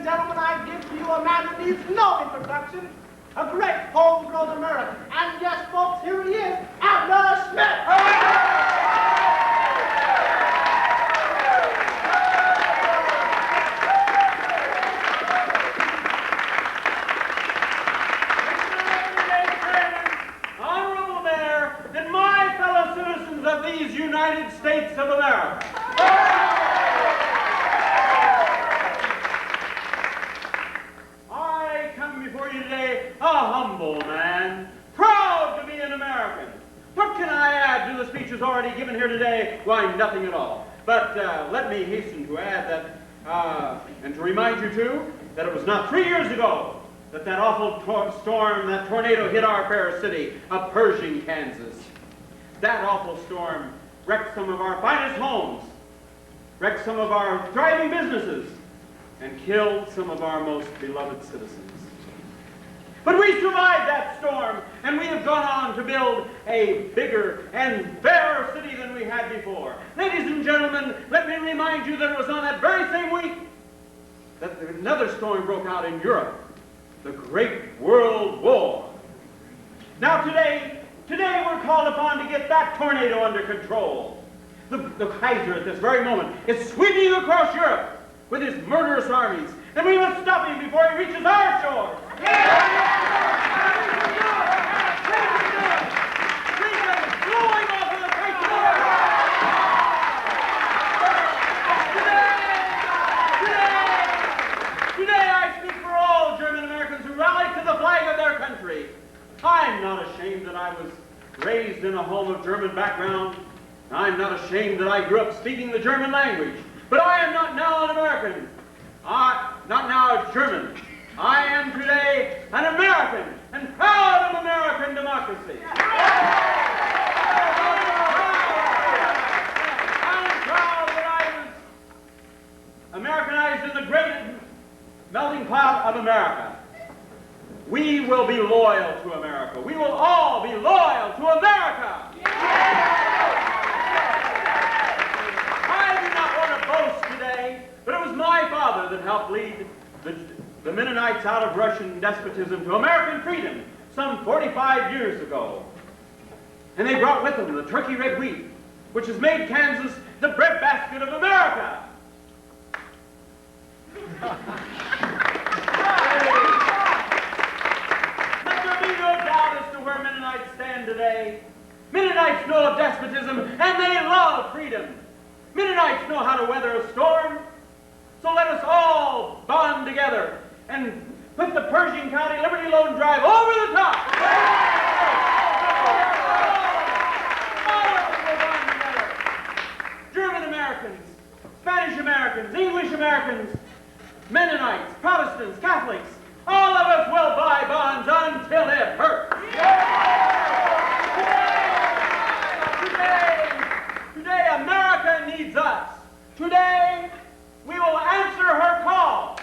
gentlemen, I give to you a man who needs no introduction, a great homegrown American. And yes, folks, here he is, Abner Smith. Of these United States of America. I come before you today a humble man, proud to be an American. What can I add to the speeches already given here today? Why, nothing at all. But let me hasten to add that, and to remind you too, that it was not 3 years ago that awful storm, that tornado hit our fair city of Pershing, Kansas. That awful storm wrecked some of our finest homes, wrecked some of our thriving businesses, and killed some of our most beloved citizens. But we survived that storm, and we have gone on to build a bigger and fairer city than we had before. Ladies and gentlemen, let me remind you that it was on that very same week that another storm broke out in Europe, the Great World War. Now today we're called upon to get that tornado under control. The Kaiser at this very moment is sweeping across Europe with his murderous armies, and we must stop him before he reaches our shores. Blowing off of the face of the earth. Today I speak for all German Americans who rally to the flag of their country. I'm not ashamed that I was raised in a home of German background. I'm not ashamed that I grew up speaking the German language. But I am not now an American. Not now a German. I am today an American and proud of American democracy. I'm proud that I was Americanized in the great melting pot of America. We will be loyal to America. We will all be loyal to America. I do not want to boast today, but it was my father that helped lead the Mennonites out of Russian despotism to American freedom some 45 years ago. And they brought with them the turkey red wheat, which has made Kansas the breadbasket of America. Where Mennonites stand today. Mennonites know of despotism and they love freedom. Mennonites know how to weather a storm. So let us all bond together and put the Pershing County Liberty Loan Drive over the top. All of us will bond together. German Americans, Spanish Americans, English Americans, Mennonites, Protestants, Catholics, all of us will buy bonds until it hurts. Today, America needs us. Today, we will answer her call.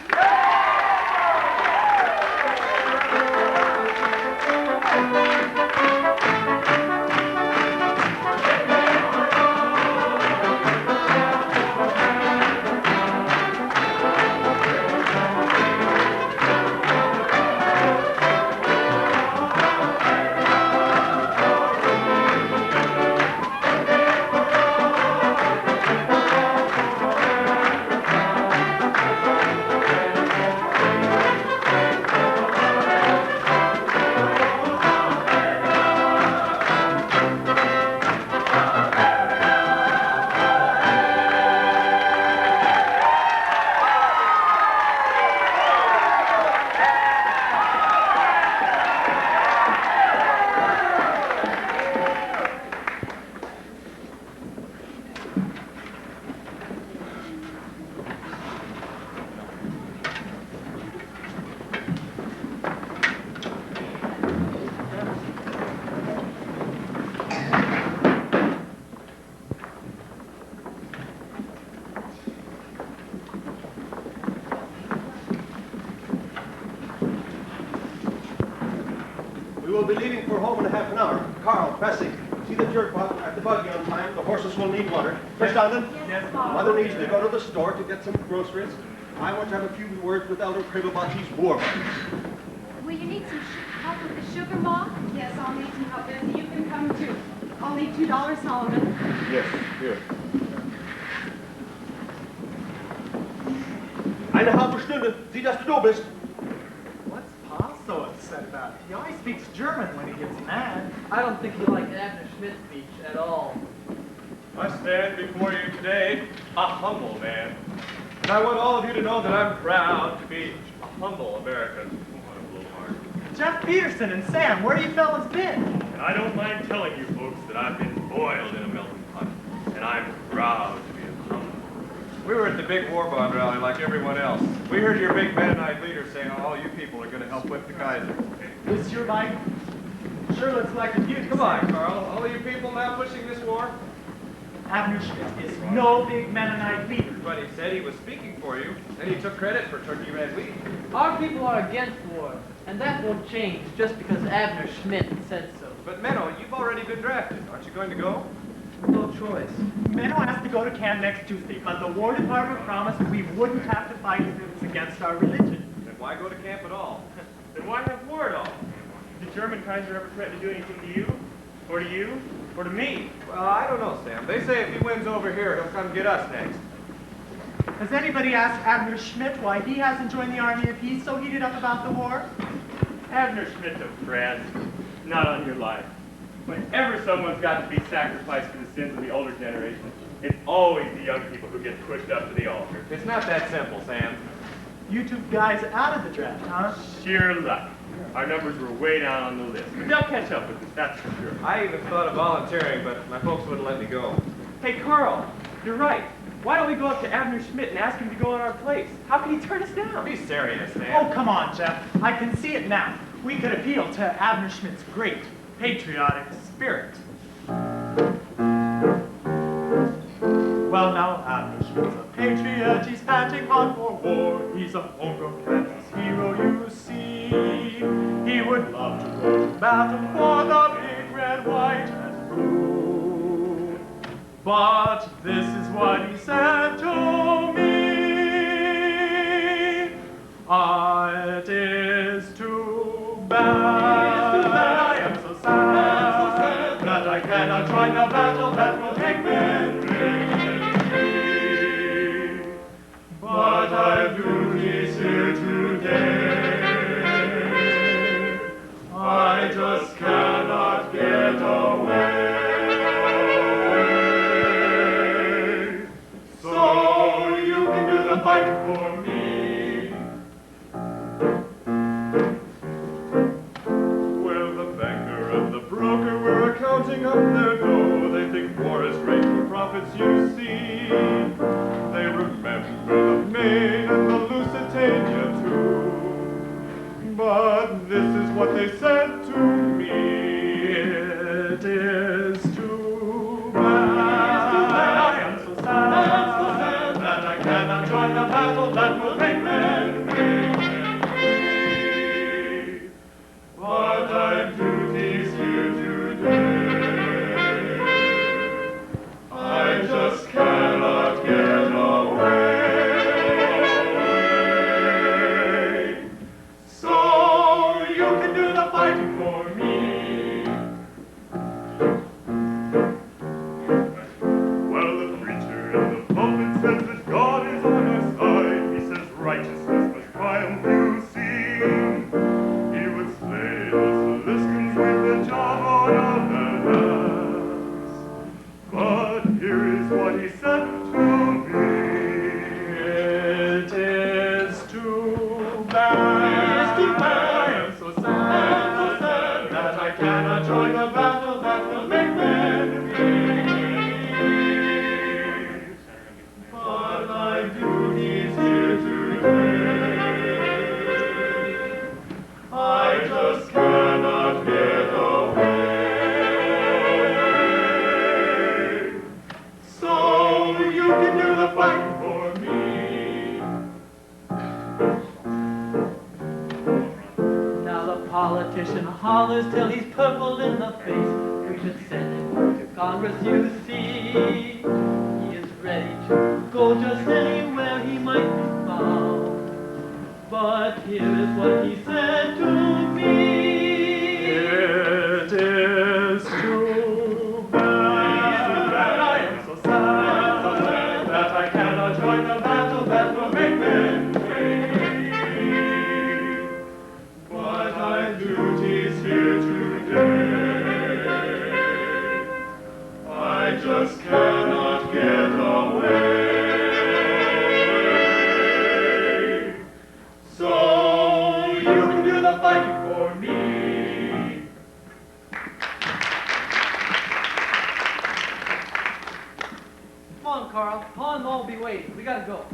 We will be leaving for home in half an hour. Carl, Bessie, see the jerk at the buggy on time. The horses will need water. Miss Donovan? Yes, Father. Mother needs to go to the store to get some groceries. I want to have a few words with Elder Crib about these war bonds. Will you need some help with the sugar, Ma? Yes, I'll need some help, Bessie. You can come too. I'll need $2, Solomon. Yes, here. Eine halbe Stunde. Sieh, dass du da bist. What's Pa so upset about? He always speaks German when he gets mad. I don't think he liked Abner Schmidt's speech at all. I stand before you today a humble man. And I want all of you to know that I'm proud to be a humble American. What a little heart. Jeff Peterson and Sam, where you fellas been? And I don't mind telling you folks that I've been boiled in a melting pot. And I'm proud to be a humble. We were at the big war bond rally like everyone else. We heard your big Mennonite leader saying all you people are going to help whip the Kaiser. This your bike? Sure looks like a beauty. Come on, Carl. All of you people now pushing this war? Abner Schmidt is no big Mennonite leader. But he said he was speaking for you, and he took credit for Turkey Red Wheat. Our people are against war, and that won't change just because Abner Schmidt said so. But Menno, you've already been drafted. Aren't you going to go? No choice. Menno has to go to camp next Tuesday, but the War Department promised we wouldn't have to fight if it was against our religion. Then why go to camp at all? Then why have war at all? Did the German Kaiser ever threaten to do anything to you? Or to you? Or to me? Well, I don't know, Sam. They say if he wins over here, he'll come get us next. Has anybody asked Abner Schmidt why he hasn't joined the Army if he's so heated up about the war? Abner Schmidt's a friend, not on your life. Whenever someone's got to be sacrificed for the sins of the older generation, it's always the young people who get pushed up to the altar. It's not that simple, Sam. You two guys out of the draft, huh? Sheer luck. Our numbers were way down on the list. But they'll catch up with us, that's for sure. I even thought of volunteering, but my folks wouldn't let me go. Hey, Carl, you're right. Why don't we go up to Abner Schmidt and ask him to go in our place? How can he turn us down? Be serious, man. Oh, come on, Jeff. I can see it now. We could appeal to Abner Schmidt's great patriotic spirit. Well, now, Abner Schmidt's a patriot. He's panting hard for war. He's a homegrown Kansas hero, you see. He would love to go to battle for the big red, white, and blue. But this is what he said to me. It is too bad. I am so sad that I cannot join the battle that will take men free. But I've duties here today. I just cannot get away. So you can do the fight for me. Well, the banker and the broker were accounting up their dough. They think war is great for profits, you see. They remember the Maine and the Lusitania too. But this is what they said to me. It is too bad. I am so sad that I cannot join the battle that will make men free. But I've duties here today. I just cannot get away. So you can do the fighting for me. Well, the preacher in the pulpit says that God is on our side. He says righteousness must triumph, you see. He would slay us Liskins with the job on our hands. But here is what he said to me. It is too bad. I am so sad that I cannot join the battle that will make men free. But my duties here today, I just cannot get away. So you can do the fight for me. Now the politician hollers till he's purple in the face. We should send him Congress, you see, he is ready to go just anywhere he might be found. But here is what he said to me. It is too bad, I am so sad, that I cannot join the battle that will make men free. But I've duties here today. I just cannot get away. So you can do the fighting for me. Come on, Carl. Paul and Mo will be waiting. We gotta go.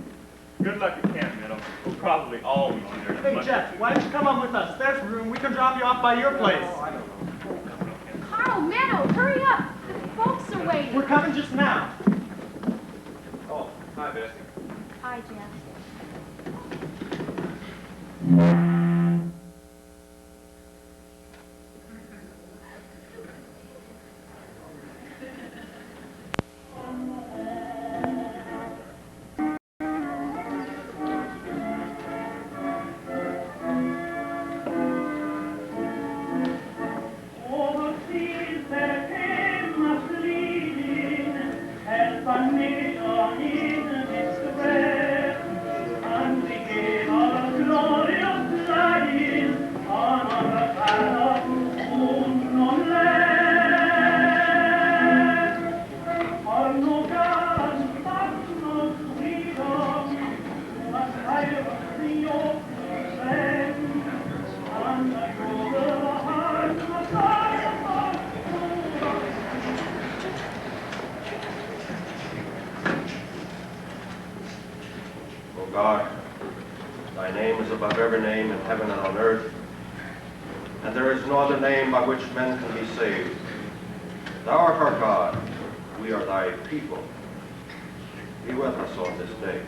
Good luck at camp, Meadow. We'll probably all be there. in a Hey, month or Jeff, two. why don't you come on with us? There's room. We can drop you off by your place. Carl, Meadow, hurry up. The folks are waiting. We're coming just now. Oh, hi, Bessie. Hi, Jeff. Over seas there came a fleeting, and a nation in distress, and we gave our glorious flying on the banner unknown land. For no God, but no freedom, was I the open land, and I go the heart of God. O God, thy name is above every name in heaven and on earth, and there is no other name by which men can be saved. Thou art our God, we are thy people. Be with us on this day.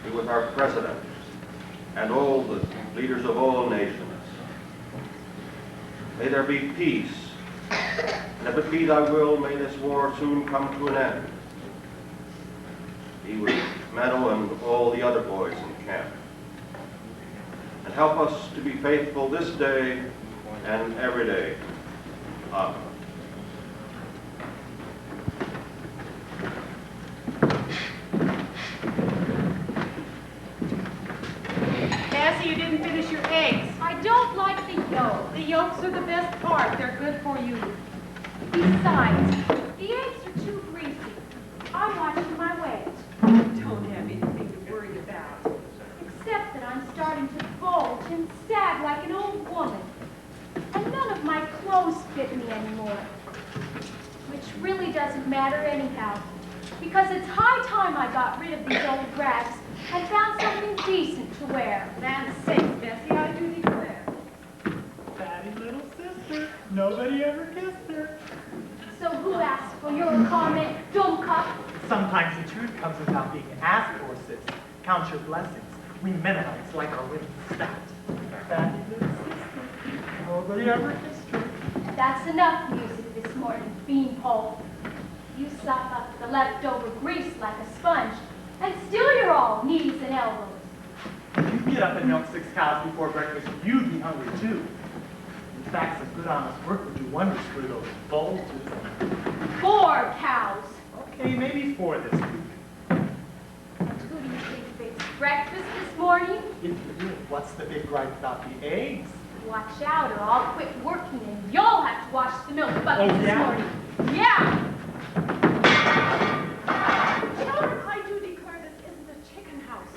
Be with our president and all the leaders of all nations. May there be peace, and if it be thy will, may this war soon come to an end. Be with Meadow and all the other boys in camp. And help us to be faithful this day and every day. Amen. Bessie, you didn't finish your eggs. I don't like the yolk. The yolks are the best part. They're good for you. Besides, the eggs are too greasy. I'm watching my weight. Don't have anything to worry about. Except that I'm starting to bulge and sag like an old woman. And none of my clothes fit me anymore. Which really doesn't matter anyhow. Because it's high time I got rid of these old rags and found something decent to wear. Land's sakes, Bessie, I do declare. Fatty little sister. Nobody ever kissed her. So who asked for your comment, Juhnke? Sometimes the truth comes without being asked for, sis. Count your blessings. We Mennonites like our women stout. Fatty little sister. Nobody ever kissed her. That's enough music this morning, beanpole. You suck up the leftover grease like a sponge, and still you're all knees and elbows. If you get up and milk 6 cows before breakfast, you'd be hungry too. In fact, some good honest work would do wonders for those bulges. 4 cows. Okay, maybe 4 this week. And who do you think fixed breakfast this morning? If you did, what's the big gripe about the eggs? Watch out or I'll quit working and you'll have to wash the milk bucket Oh, this yeah? morning. Yeah! Children, I do declare this isn't a chicken house.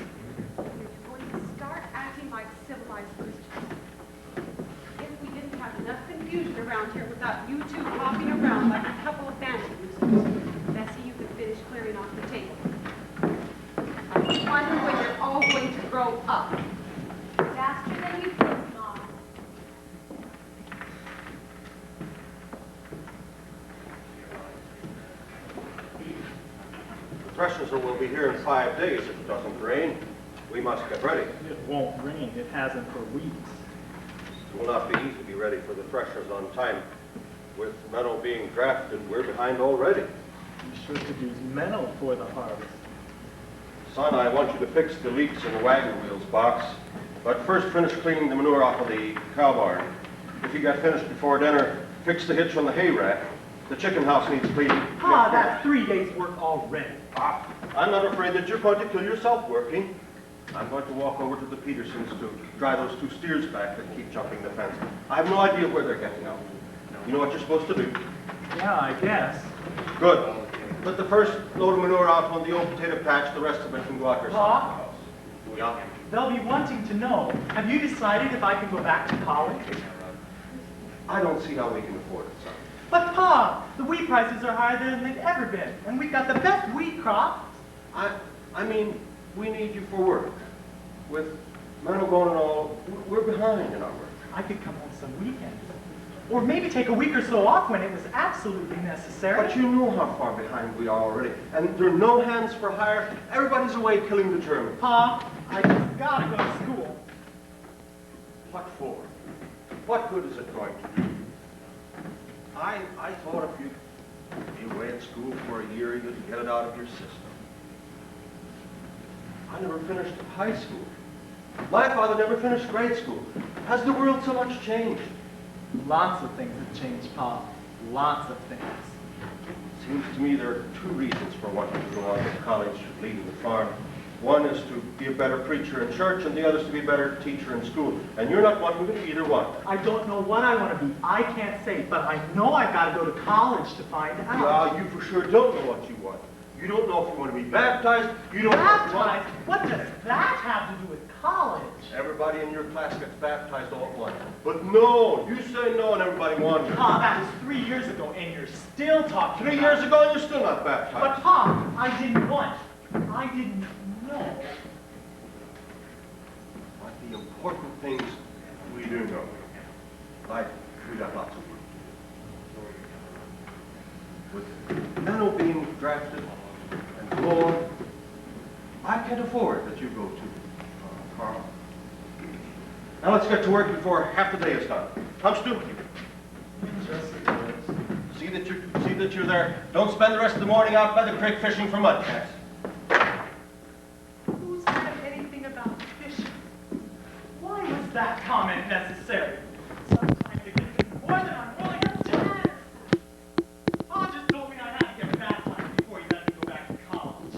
You're going to start acting like civilized Christians. If we didn't have enough confusion around here without you two hopping around like a couple of banjo musicians, Bessie, you could finish clearing off the table. I wonder when you're all going to grow up. Faster than you think, Mom. The thresher will be here in 5 days if it doesn't rain. We must get ready. It won't rain. It hasn't for weeks. It will not be easy to be ready for the threshers on time. With Menno being drafted, we're behind already. We sure could use Menno for the harvest. Son, I want you to fix the leaks in the wagon wheels box, but first finish cleaning the manure off of the cow barn. If you got finished before dinner, fix the hitch on the hay rack. The chicken house needs cleaning. Ah, that's 3 days' work already. I'm not afraid that you're going to kill yourself working. I'm going to walk over to the Petersons to drive those 2 steers back that keep jumping the fence. I have no idea where they're getting out. You know what you're supposed to do? Yeah, I guess. Good. Put the first load of manure out on the old potato patch. The rest of it can go out yourself. Pa? Yeah. They'll be wanting to know, have you decided if I can go back to college? I don't see how we can afford it, son. But Pa, the wheat prices are higher than they've ever been, and we've got the best wheat crop. I mean, we need you for work. With Menno going and all, we're behind in our work. I could come home some weekends. Or maybe take a week or so off when it was absolutely necessary. But you know how far behind we are already. And there are no hands for hire. Everybody's away killing the Germans. Pa, I just gotta go to school. What for? What good is it going to do? I thought if you'd be away at school for a year, you'd get it out of your system. I never finished high school. My father never finished grade school. Has the world so much changed? Lots of things have changed, Pa. Lots of things. Seems to me there are 2 reasons for wanting to go on to college, leaving the farm. One is to be a better preacher in church, and the other is to be a better teacher in school. And you're not wanting to be either one. I don't know what I want to be. I can't say, but I know I've got to go to college to find out. Yeah, you for sure don't know what you want. You don't know if you want to be baptized. You don't know if you want... Baptized? What does that have to do with college? Everybody in your class gets baptized all at once. But no, you say no and everybody wants it. Pa, that was 3 years ago, and you're still talking 3 about years ago and you're still not baptized. But Pa, I didn't want. I didn't know. But the important things we do know. Like, we got lots of work. With Menno being drafted and Lord, I can't afford that you go to Carl. Now let's get to work before half the day is done. Come, Stu. See that you're there. Don't spend the rest of the morning out by the creek fishing for mudcats. Who said anything about fishing? Why was that comment necessary? Sometimes you get more than I'm willing to do. Pa just told me I had to get baptized before he let me go back to college.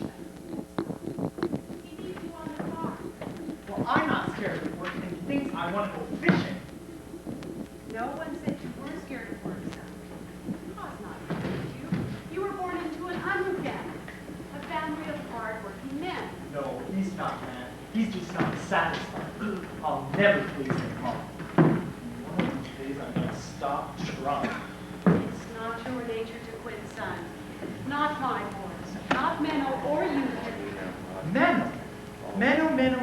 He needs you on the farm. Well, I'm not scared of work, and he thinks I want to go fishing. No one said you were scared of work, son. Pa's not scared of you. You were born into an Juhnke family, a family of hard-working men. No, he's not, man. He's just not satisfied. I'll never please him, Mom. One of these days I'm gonna stop trying. It's not your nature to quit, son. Not my boys, not Menno or you. Menno. Menno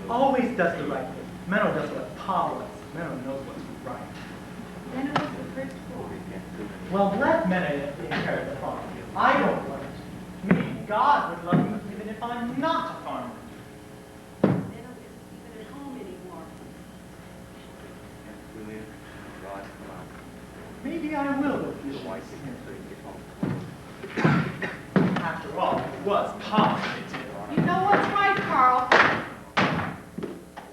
always does the right thing. Menno does what Pa wants. Menno knows what's right. Menno was the first born. Well, let Menno inherit the farm. I don't want it. Maybe God would love me even if I'm not a farmer. Menno isn't even at home anymore. Maybe I will go fishing. After all, it was Pa's idea. You know what's right, Carl.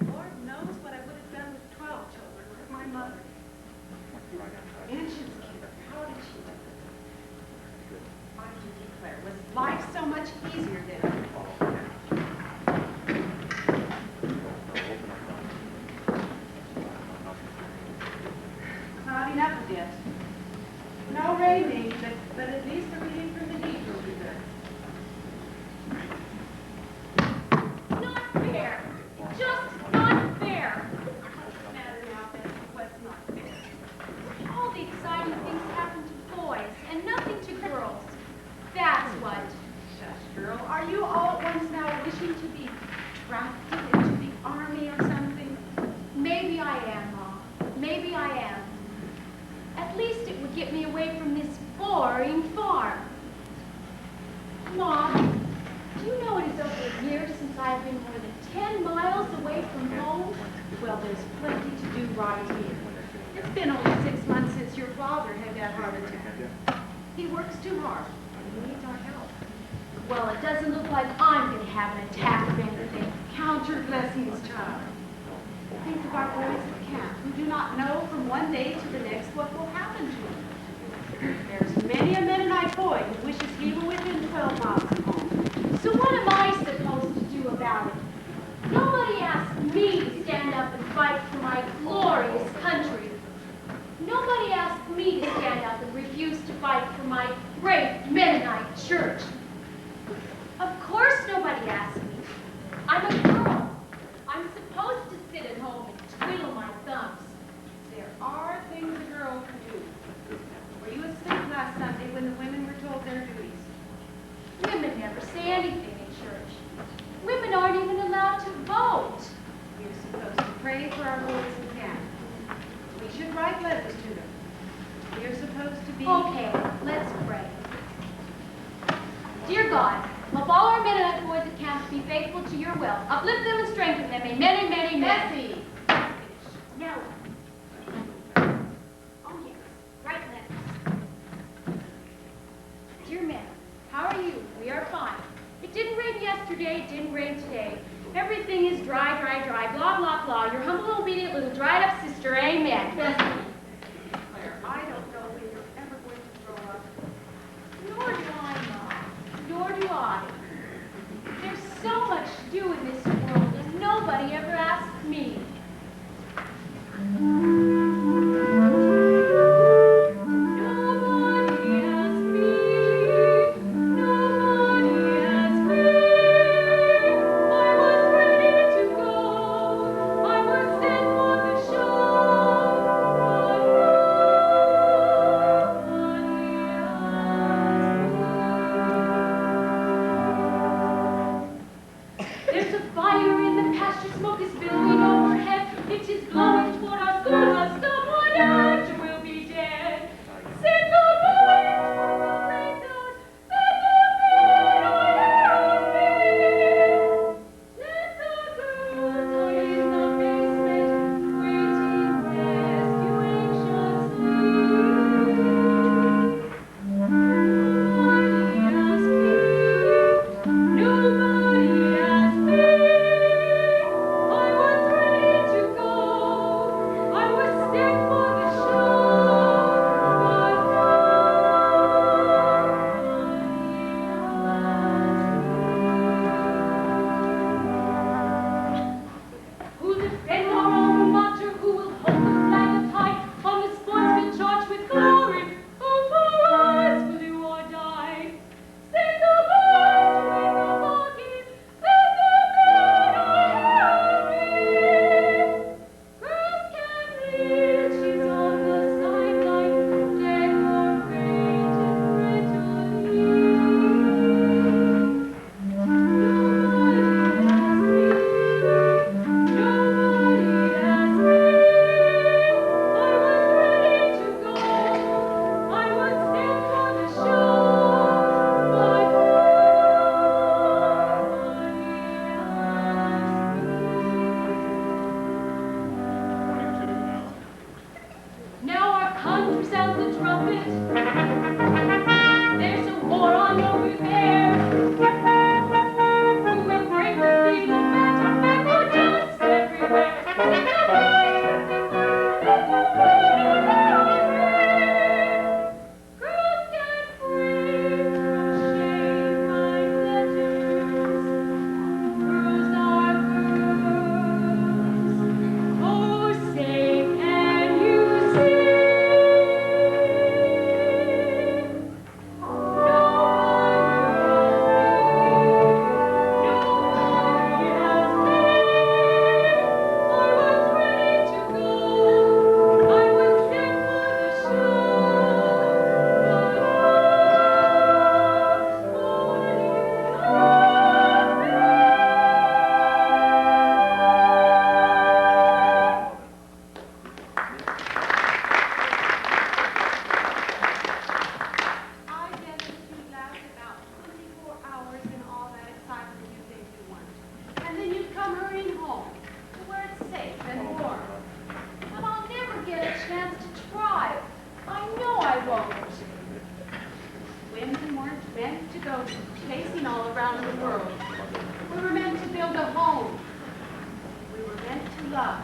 Lord knows what I would have done with 12 children. Look at my mother. And she's cute. How did she do it? I do declare, was life so much easier then? Clouding up a bit. No raining, but at least the reading from the deep will be good. Not fair. Just not fair. What's the matter now, Bessie? What's not fair? All the exciting things happen to boys and nothing to girls. That's what. Shush, girl. Are you all at once now wishing to be drafted into the army or something? Maybe I am, Ma. Maybe I am. At least it would get me away from this boring farm. Ma, do you know it is over a year since I have been more than 10 miles away from home? Well, there's plenty to do right here. It's been only 6 months since your father had that heart attack. He works too hard. He needs our help. Well, it doesn't look like I'm going to have an attack of anything. Count your blessings, child. Think of our boys at camp who do not know from one day to the next what will happen to them. There's many a Mennonite boy who wishes he were within 12 miles of home. So what am I supposed to do about it? Nobody asked me to stand up and fight for my glorious country. Nobody asked me to stand up and refuse to fight for my great Mennonite church. Of course nobody asked me. I'm a girl. I'm supposed to sit at home and twiddle my thumbs. There are things a girl can do. Were you asleep last Sunday when the women were told their duties? Women never say anything in church. Women aren't even allowed to vote. We're supposed to pray for our boys in camp. We should write letters to them. We're supposed to be... Okay, let's pray. Dear God, help all our Mennonite boys at camp to be faithful to your will. Uplift them and strengthen them. Amen, amen, amen. Bessie! Now, oh yes, write letters. Dear men, how are you? We are fine. It didn't rain yesterday, it didn't rain today. Everything is dry, dry, dry, blah, blah, blah. Your humble, obedient, little dried-up sister, amen. Bessie. Claire, I don't know when you're ever going to grow up. Nor do I, Mom. Nor do I. There's so much to do in this world, and nobody ever asked me. chance go chasing all around the world. We were meant to build a home. We were meant to love.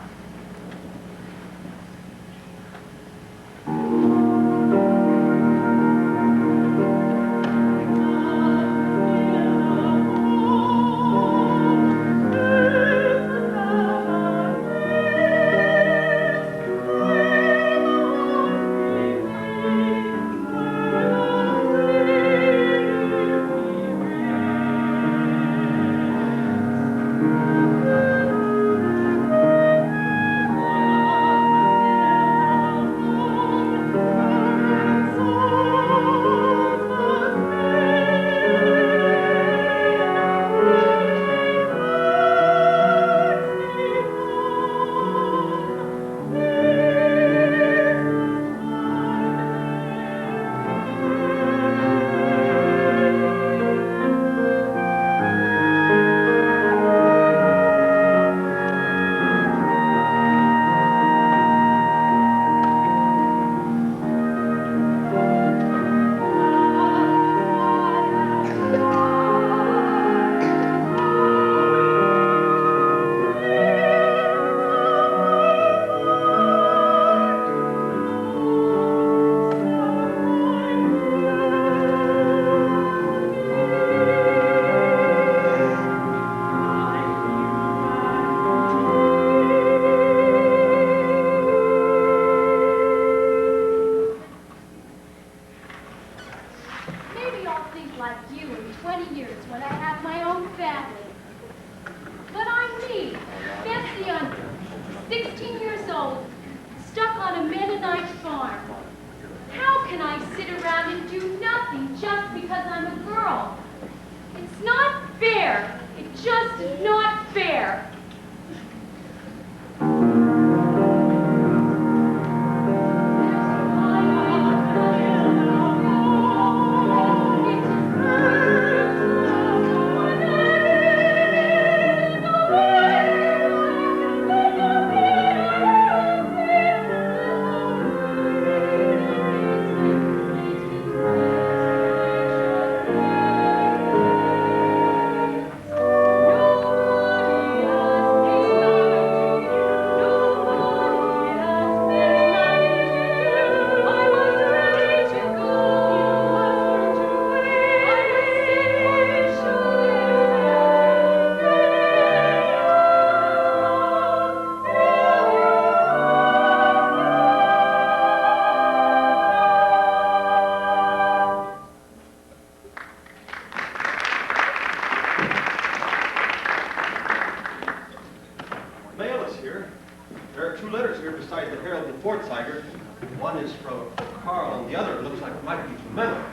One is from Carl, and the other looks like it might be from Menno.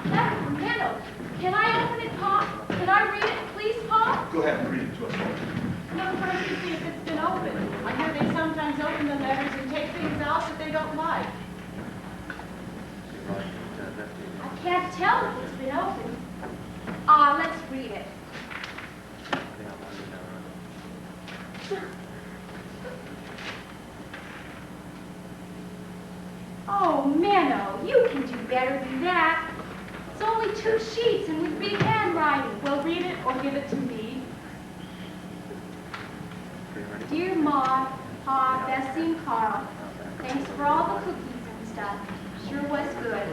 That's from Menno. Can I open it, Pop? Can I read it, please, Pop? Go ahead and read it to us. Look first to see if it's been opened. I hear they sometimes open the letters and take things out that they don't like. I can't tell if it's been opened. Let's read it. Oh, Menno, you can do better than that. It's only 2 sheets and with big handwriting. Well, read it or give it to me. Dear Ma, Pa, Bessie, and Carl, thanks for all the cookies and stuff. Sure was good.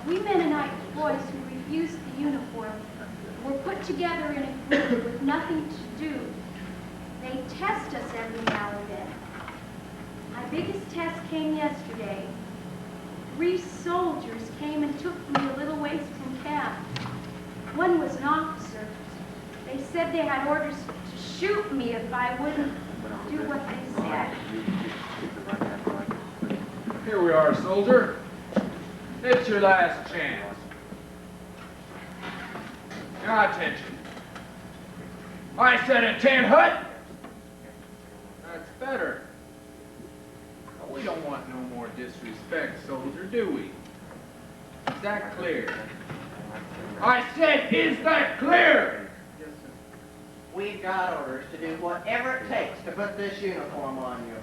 We Mennonite boys who refused the uniform were put together in a group with nothing to do. They test us every now and then. My biggest test came yesterday. 3 soldiers came and took me a little ways from camp. One was an officer. They said they had orders to shoot me if I wouldn't do what they said. Here we are, soldier. It's your last chance. Now, attention. I said a tin hut. That's better. But we don't want no more disrespect, soldier, do we? Is that clear? I said, is that clear? Yes, sir. We've got orders to do whatever it takes to put this uniform on you.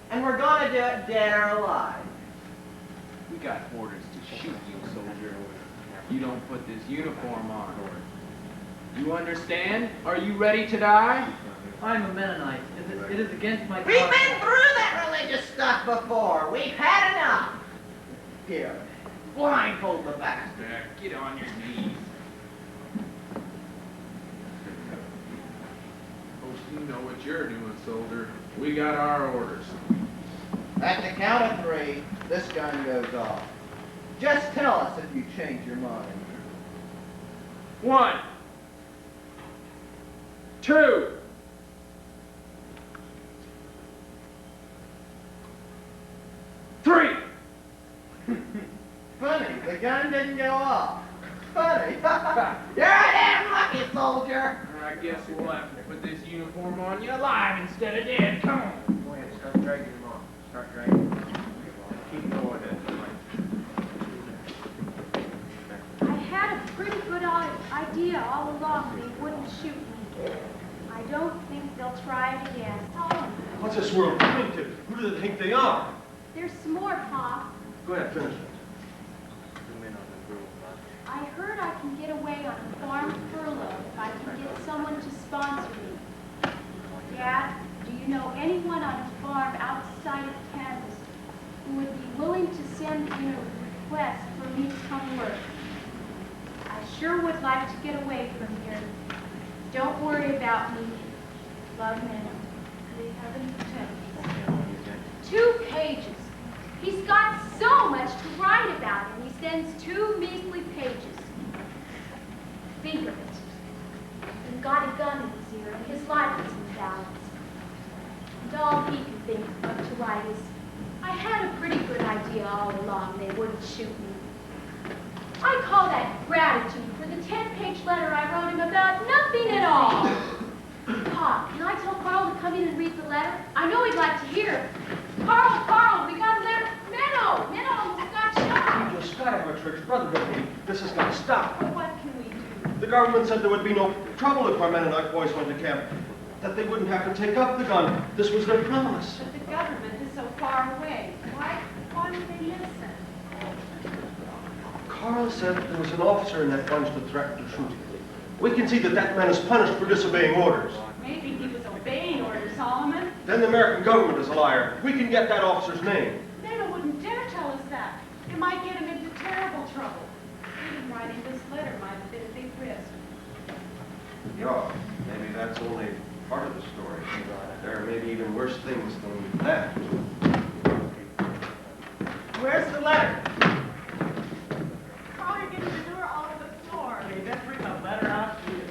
And we're going to do it dead or alive. We got orders to shoot you, soldier. you don't put this uniform on. You understand? Are you ready to die? I'm a Mennonite. It is against my We've conscience. been through that religious stuff before. We've had enough. Here, blindfold the bastard. Get on your knees. You know what you're doing, soldier. We got our orders. At the count of 3, this gun goes off. Just tell us if you change your mind. 1, 2. Funny, the gun didn't go off. Funny. You're a damn lucky soldier. I guess we'll have to put this uniform on you alive instead of dead. Come on. Go ahead, start dragging him off. Start dragging him. Keep going. I had a pretty good idea all along they wouldn't shoot me. I don't think they'll try it again. Oh, What's this world coming to? Who do they think they are? there's some more, Pa. Go ahead, finish it. I heard I can get away on a farm furlough if I can get someone to sponsor me. Dad, do you know anyone on a farm outside of Kansas who would be willing to send in a request for me to come work? I sure would like to get away from here. Don't worry about me. Love, Nana. May heaven protect you. 2 pages. He's got so much to write about, and he sends 2 measly pages. Think of it. He's got a gun in his ear, and his life is in the balance. And all he can think of to write is, I had a pretty good idea all along they wouldn't shoot me. I call that gratitude for the 10-page letter I wrote him about nothing at all. Pa, can I tell Carl to come in and read the letter? I know he'd like to hear it. Carl, we got a letter. Menno almost got shot. You just got to have a church brother, don't you? This has got to stop. Well, what can we do? The government said there would be no trouble if our Mennonite boys went to camp. That they wouldn't have to take up the gun. This was their promise. But the government is so far away. Why would they listen? Carl said there was an officer in that bunch that threatened to shoot him. We can see that that man is punished for disobeying orders. Maybe he was obeying orders, Solomon. Then the American government is a liar. We can get that officer's name. Nana wouldn't dare tell us that. It might get him into terrible trouble. Even writing this letter might have been a big risk. Yeah, maybe that's only part of the story. There may be even worse things than that. Where's the letter? Carl, you're getting the door all over the floor. They better bring the letter out to you.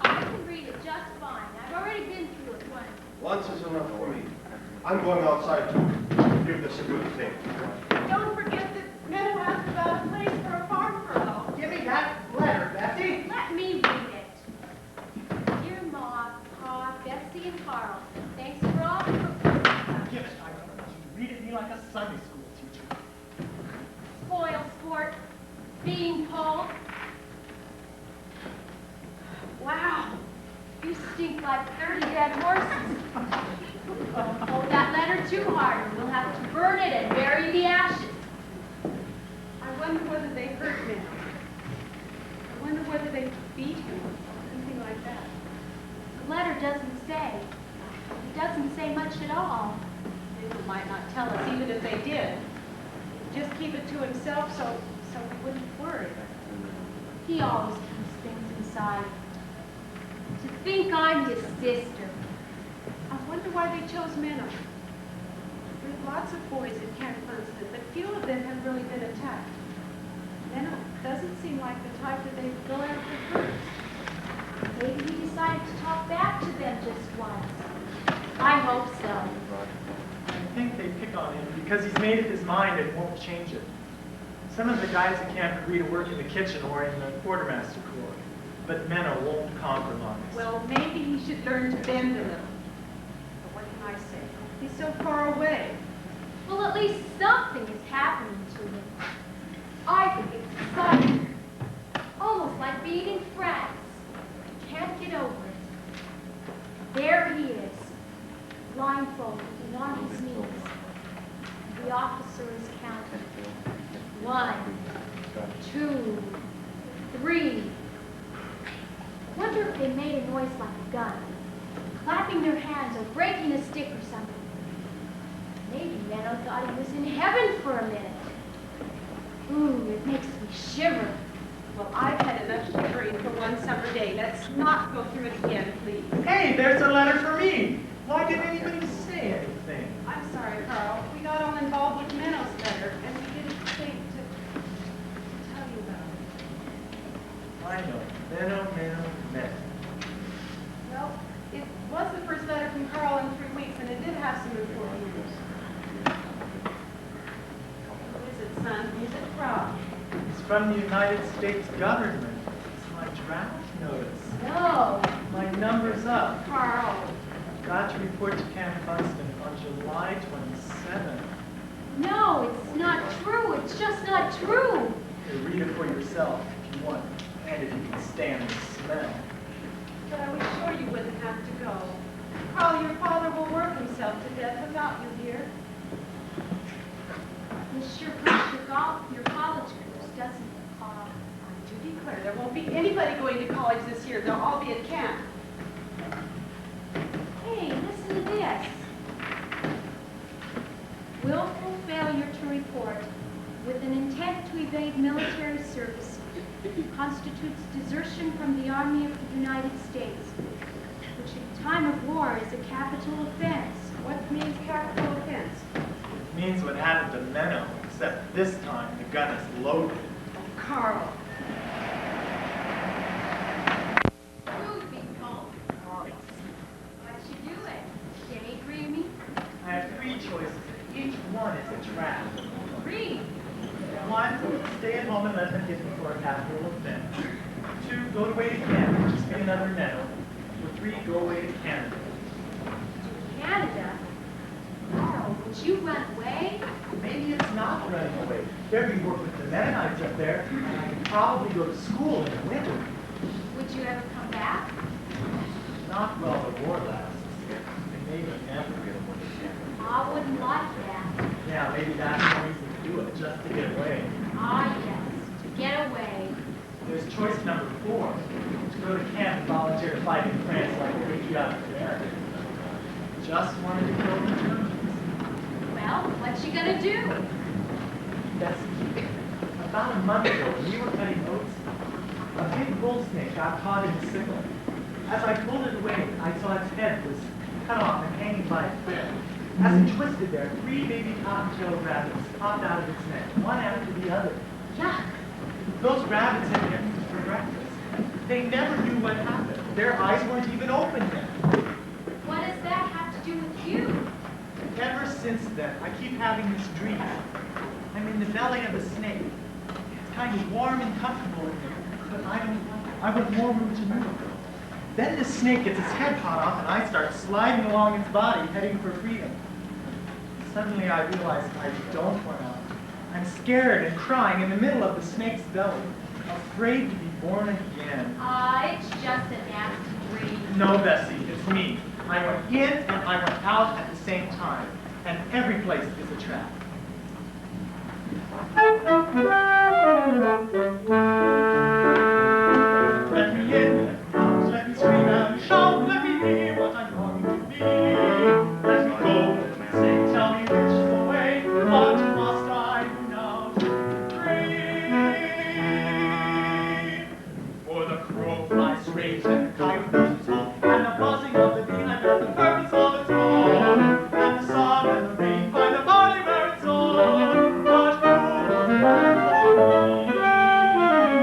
I can read it just fine. I've already been through it once. Once is enough for me. I'm going outside to give this a good think. Don't forget that Meadow asked about a place for a farm furlough. Give me that letter, Betsy. Let me read it. Dear Ma, Pa, Betsy, and Carl, thanks for all the Give it. I don't want you to read it to me like a Sunday school teacher. spoil sport, being Paul. Wow, you stink like 30 dead horses. Don't hold that letter too hard, or we'll have to burn it and bury the ashes. I wonder whether they hurt him. I wonder whether they beat him or something like that. The letter doesn't say. It doesn't say much at all. They might not tell us, even if they did. Just keep it to himself so we wouldn't worry. He always keeps things inside. To think I'm his sister. I wonder why they chose Menno. There's lots of boys at Camp Funston, but few of them have really been attacked. Menno doesn't seem like the type that they'd go after first. Maybe he decided to talk back to them just once. I hope so. I think they pick on him because he's made up his mind and won't change it. Some of the guys at camp agree to work in the kitchen or in the quartermaster corps, but Menno won't compromise. Well, maybe he should learn to bend a little. But what can I say? He's so far away. Well, at least something is happening to him. I think it's exciting. Almost like being in France. Can't get over it. There he is, blindfolded and on his knees. The officer is counting. 1, 2, Reed. Wonder if they made a noise like a gun, clapping their hands or breaking a stick or something. Maybe Menno thought he was in heaven for a minute. Ooh, it makes me shiver. Well, I've had enough shivering for one summer day. Let's not go through it again, please. Hey, there's a letter for me. Why didn't anybody say anything? I'm sorry, Carl. We got all involved with Menno's letter, and we didn't think to tell you about it. I know. Menno. Well, it was the first letter from Carl in 3 weeks, and it did have some important news. What is it, son? Who's it from? It's from the United States government. It's my draft notice. No, My number's up. Carl. Got to report to Camp Funston on July 27th. no, it's not true. It's just not true. You read it for yourself if you want, and if you can stand the smell. But I was sure you wouldn't have to go. Carl, your father will work himself to death without you here. This sure hurts your college course, doesn't it, Carl? I do declare there won't be anybody going to college this year. They'll all be at camp. Hey, listen to this. Willful failure to report with an intent to evade military service constitutes desertion from the Army of the United States, which in time of war is a capital offense. What means capital offense? It means what happened to Menno, except this time the gun is loaded. Oh, Carl. What you doing? Daydreaming? I have 3 choices. Each one is a trap. 3. 1, stay at home and let them get me for a capital offense. 2, go away to Canada, just be another Menno. Or 3, go away to Canada. Canada? Carl, would you run away? Maybe it's not running away. There'd be work with the Mennonites up there, and I could probably go to school in the winter. Would you ever come back? Not while the war lasts. And maybe never get away. I wouldn't like that. Yeah, maybe that's the reason to do it, just to get away. Ah, yes, to get away. There's choice number 4, to go to camp and volunteer to fight in France like the patriotic Americans. Just wanted to kill the Germans. Well, what you gonna do? Bessie, about a month ago, when we were cutting oats, a big bull snake got caught in the sickle. As I pulled it away, I saw its head was cut off and hanging by a thread. As it twisted there, 3 baby cotton-tailed rabbits popped out of its neck, one after the other. Yuck! Those rabbits had been for breakfast. They never knew what happened. Their eyes weren't even open yet. What does that have to do with you? Ever since then, I keep having this dream. I'm in the belly of a snake. It's kind of warm and comfortable in there, but I don't like it. I want more room to move. Then the snake gets its head cut off, and I start sliding along its body, heading for freedom. Suddenly, I realize I don't want out. I'm scared and crying in the middle of the snake's belly, afraid to be born again. It's just a nasty dream. No, Bessie, it's me. I went in and I went out at the same time, and every place is a trap. Let me in, let me out, let me scream and shout, let me be what I'm longing to be. Let me go, let me sing, tell me which is the way, what must I do now to dream? For the crow flies straight and the kite moves its home, and the buzzing of the bee and the purpose of its own, and the sun and the rain find the body where it's on. But who will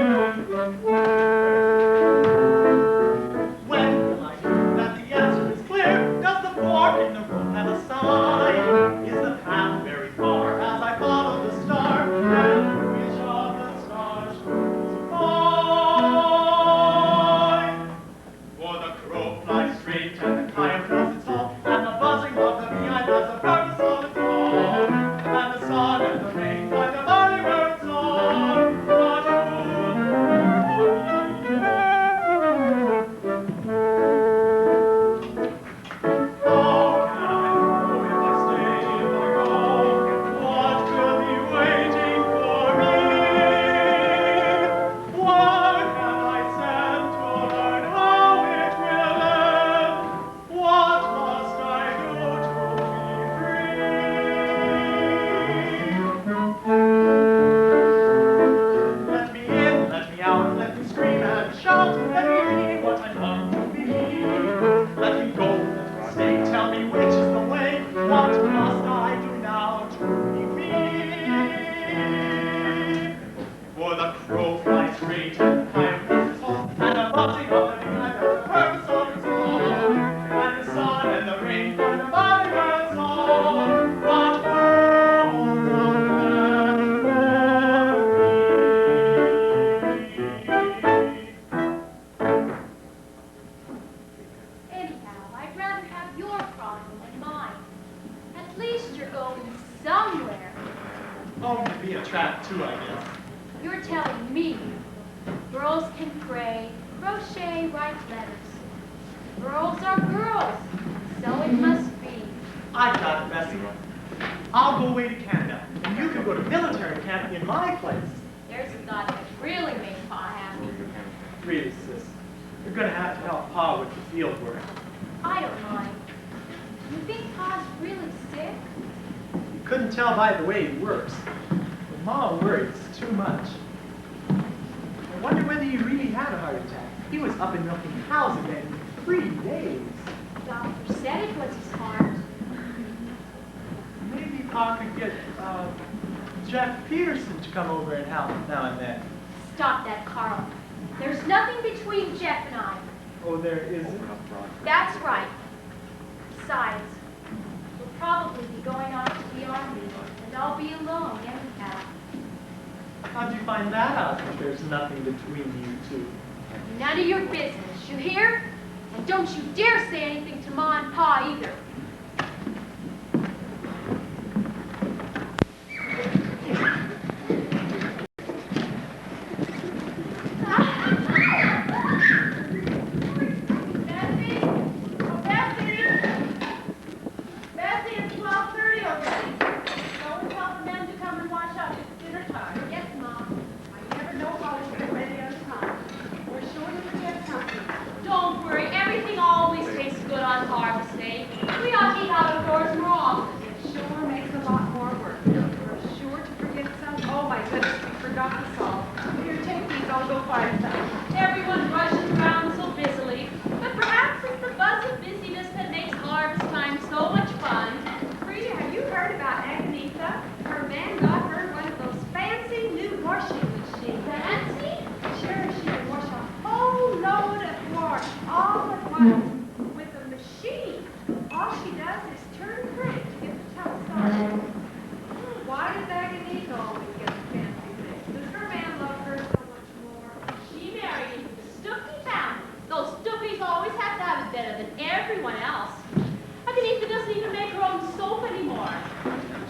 trap too, I guess. You're telling me girls can pray, crochet, write letters. Girls are girls, so it must be. I got it, Bessie. I'll go away to Canada, and you can go to military camp in my place. There's a thought that really makes Pa happy. Really, sis. You're gonna have to help Pa with the field work. I don't mind. You think Pa's really sick? You couldn't tell by the way he works. But Ma worries too much. I wonder whether he really had a heart attack. He was up and milking cows again in 3 days. The doctor said it was his heart. Maybe Pa could get Jeff Peterson to come over and help now and then. Stop that, Carl. There's nothing between Jeff and I. Oh, there isn't? That's right. Besides, we'll probably be going off to the army, and I'll be alone anyhow. How'd you find that out, that there's nothing between you two? None of your business, you hear? And don't you dare say anything to Ma and Pa either. Don't worry, everything always tastes good on Harvest Day. We ought to eat out of doors more often. It sure makes a lot more work. We're sure to forget some. Oh my goodness, we forgot the salt. Here, take these, I'll go find some. Everyone rushes around so busily, but perhaps it's the buzz of busyness that makes harvest time so much fun. Frida, have you heard about Agnetha? Her man got her one of those fancy new washing machines. Fancy? Sure, she can wash a whole load of water all at once with a machine. All she does is turn crank to get the tub started. Why does Agnetha always get the fancy things? Does her man love her so much more? She married into the Stuckey family. Those Stuckeys always have to have it better than everyone else. Agnetha doesn't even make her own soap anymore.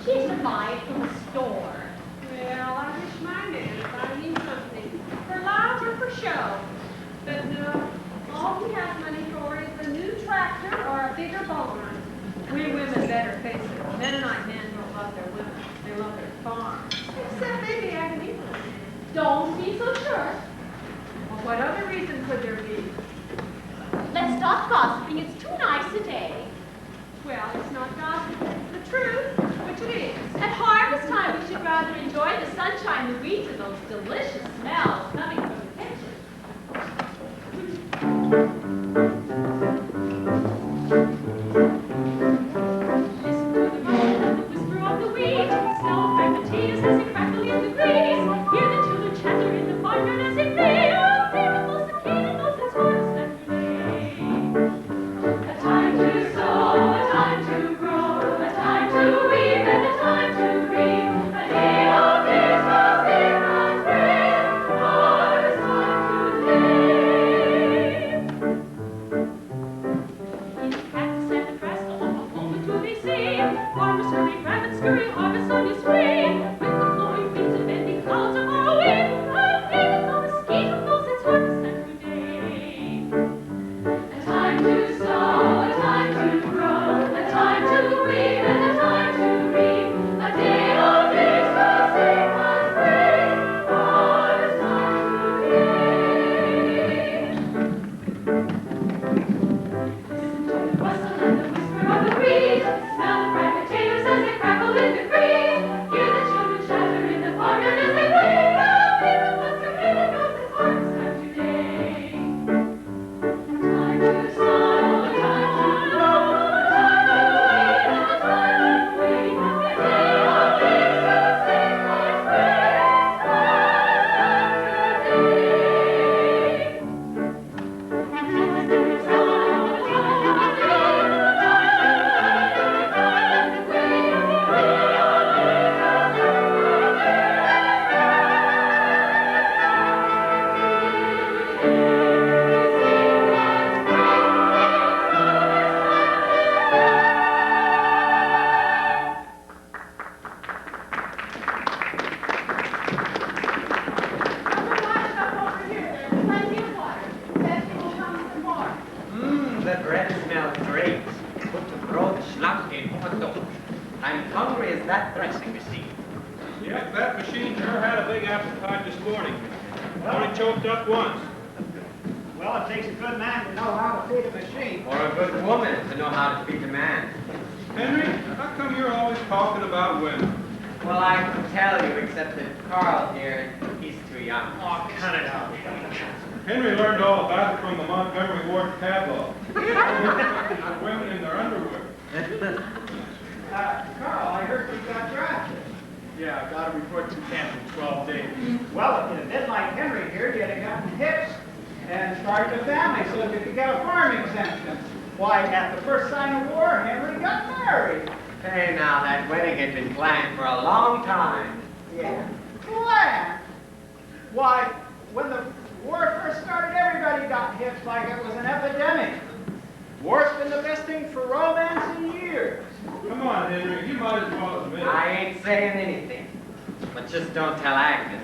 She used to buy it from the store. Well, I wish my man would buy me something. For love or for show. But no, all he has money for is a new tractor or a bigger barn. We women better face it. Mennonite men don't love their women. They love their farms. Except maybe Agnetha. Don't be so sure. Well, what other reason could there be? Let's stop gossiping. It's too nice a day. Well, it's not gossip. It's the truth, which it is. At harvest time, we should rather enjoy the sunshine, the weeds, and those delicious smells coming from the kitchen. Listen to the rumble and the whisper of the wheat. Smell fried potatoes as they crackle in the breeze. Hear the children chatter in the barnyard as they play. Oh, miracles, the candles, it's harvest after day. A time to sow, a time to grow, a time to weep, and a time to reap. A day of Christmas, give us praise. Harvest time today. the bread smells great. Put the broad schnapp in hot dog. I'm hungry as that threshing machine. Yep, that machine sure had a big appetite this morning. Only choked up once. Well, it takes a good man to know how to feed a machine. Or a good woman to know how to feed a man. Henry, how come you're always talking about women? Well, I can tell you, except that Carl here, he's too young. Oh, cut it out. Henry learned all about it from the Montgomery Ward catalog. Women in their underwear. Carl, I heard you got drafted. Yeah, I got to report to camp in 12 days. Well, if you'd have been like Henry here, you'd have gotten hips and started a family so that you could get a farm exemption. Why, at the first sign of war, Henry got married. Hey, now, that wedding had been planned for a long time. Yeah. Planned? Why, when the war first started, everybody got hips like it was an epidemic. War's been the best thing for romance in years. Come on, Henry, you might as well admit it. I ain't saying anything. But just don't tell Agnes.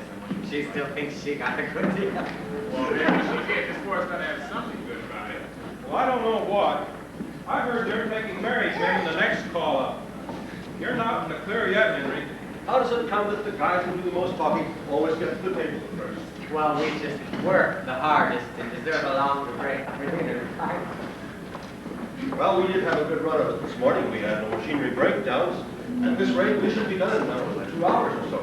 She still thinks she got a good deal. Well, maybe she can't. This war's got to have something good about it. Well, I don't know what. I heard they're taking Mary Jane the next call up. You're not in the clear yet, Henry. How does it come that the guys who do the most talking always get to the table first? Well, we just work the hardest and deserve a longer break for dinner. Well, we did have a good run of it this morning. We had no machinery breakdowns. At this rate, we should be done in 2 hours or so.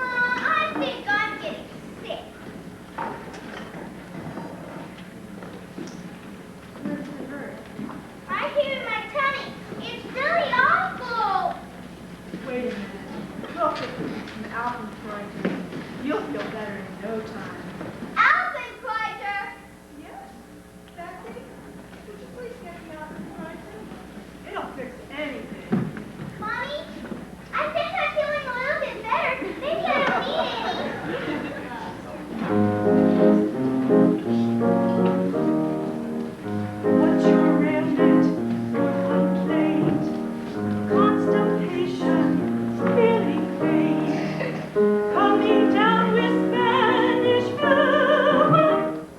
I think I'm getting sick. Right here in my tummy. It's really awful. Wait a minute. Look at some Alpenkreuzer. You'll feel better in no time. Alpenkreuzer! Yes, Betsy? Could you please get the Alpenkreuzer? It'll fix anything. Mommy, I think I'm feeling a little bit better. Maybe I don't need any. What's your remnant, your complaint? Constipation, feeling pain, coming down with Spanish flu.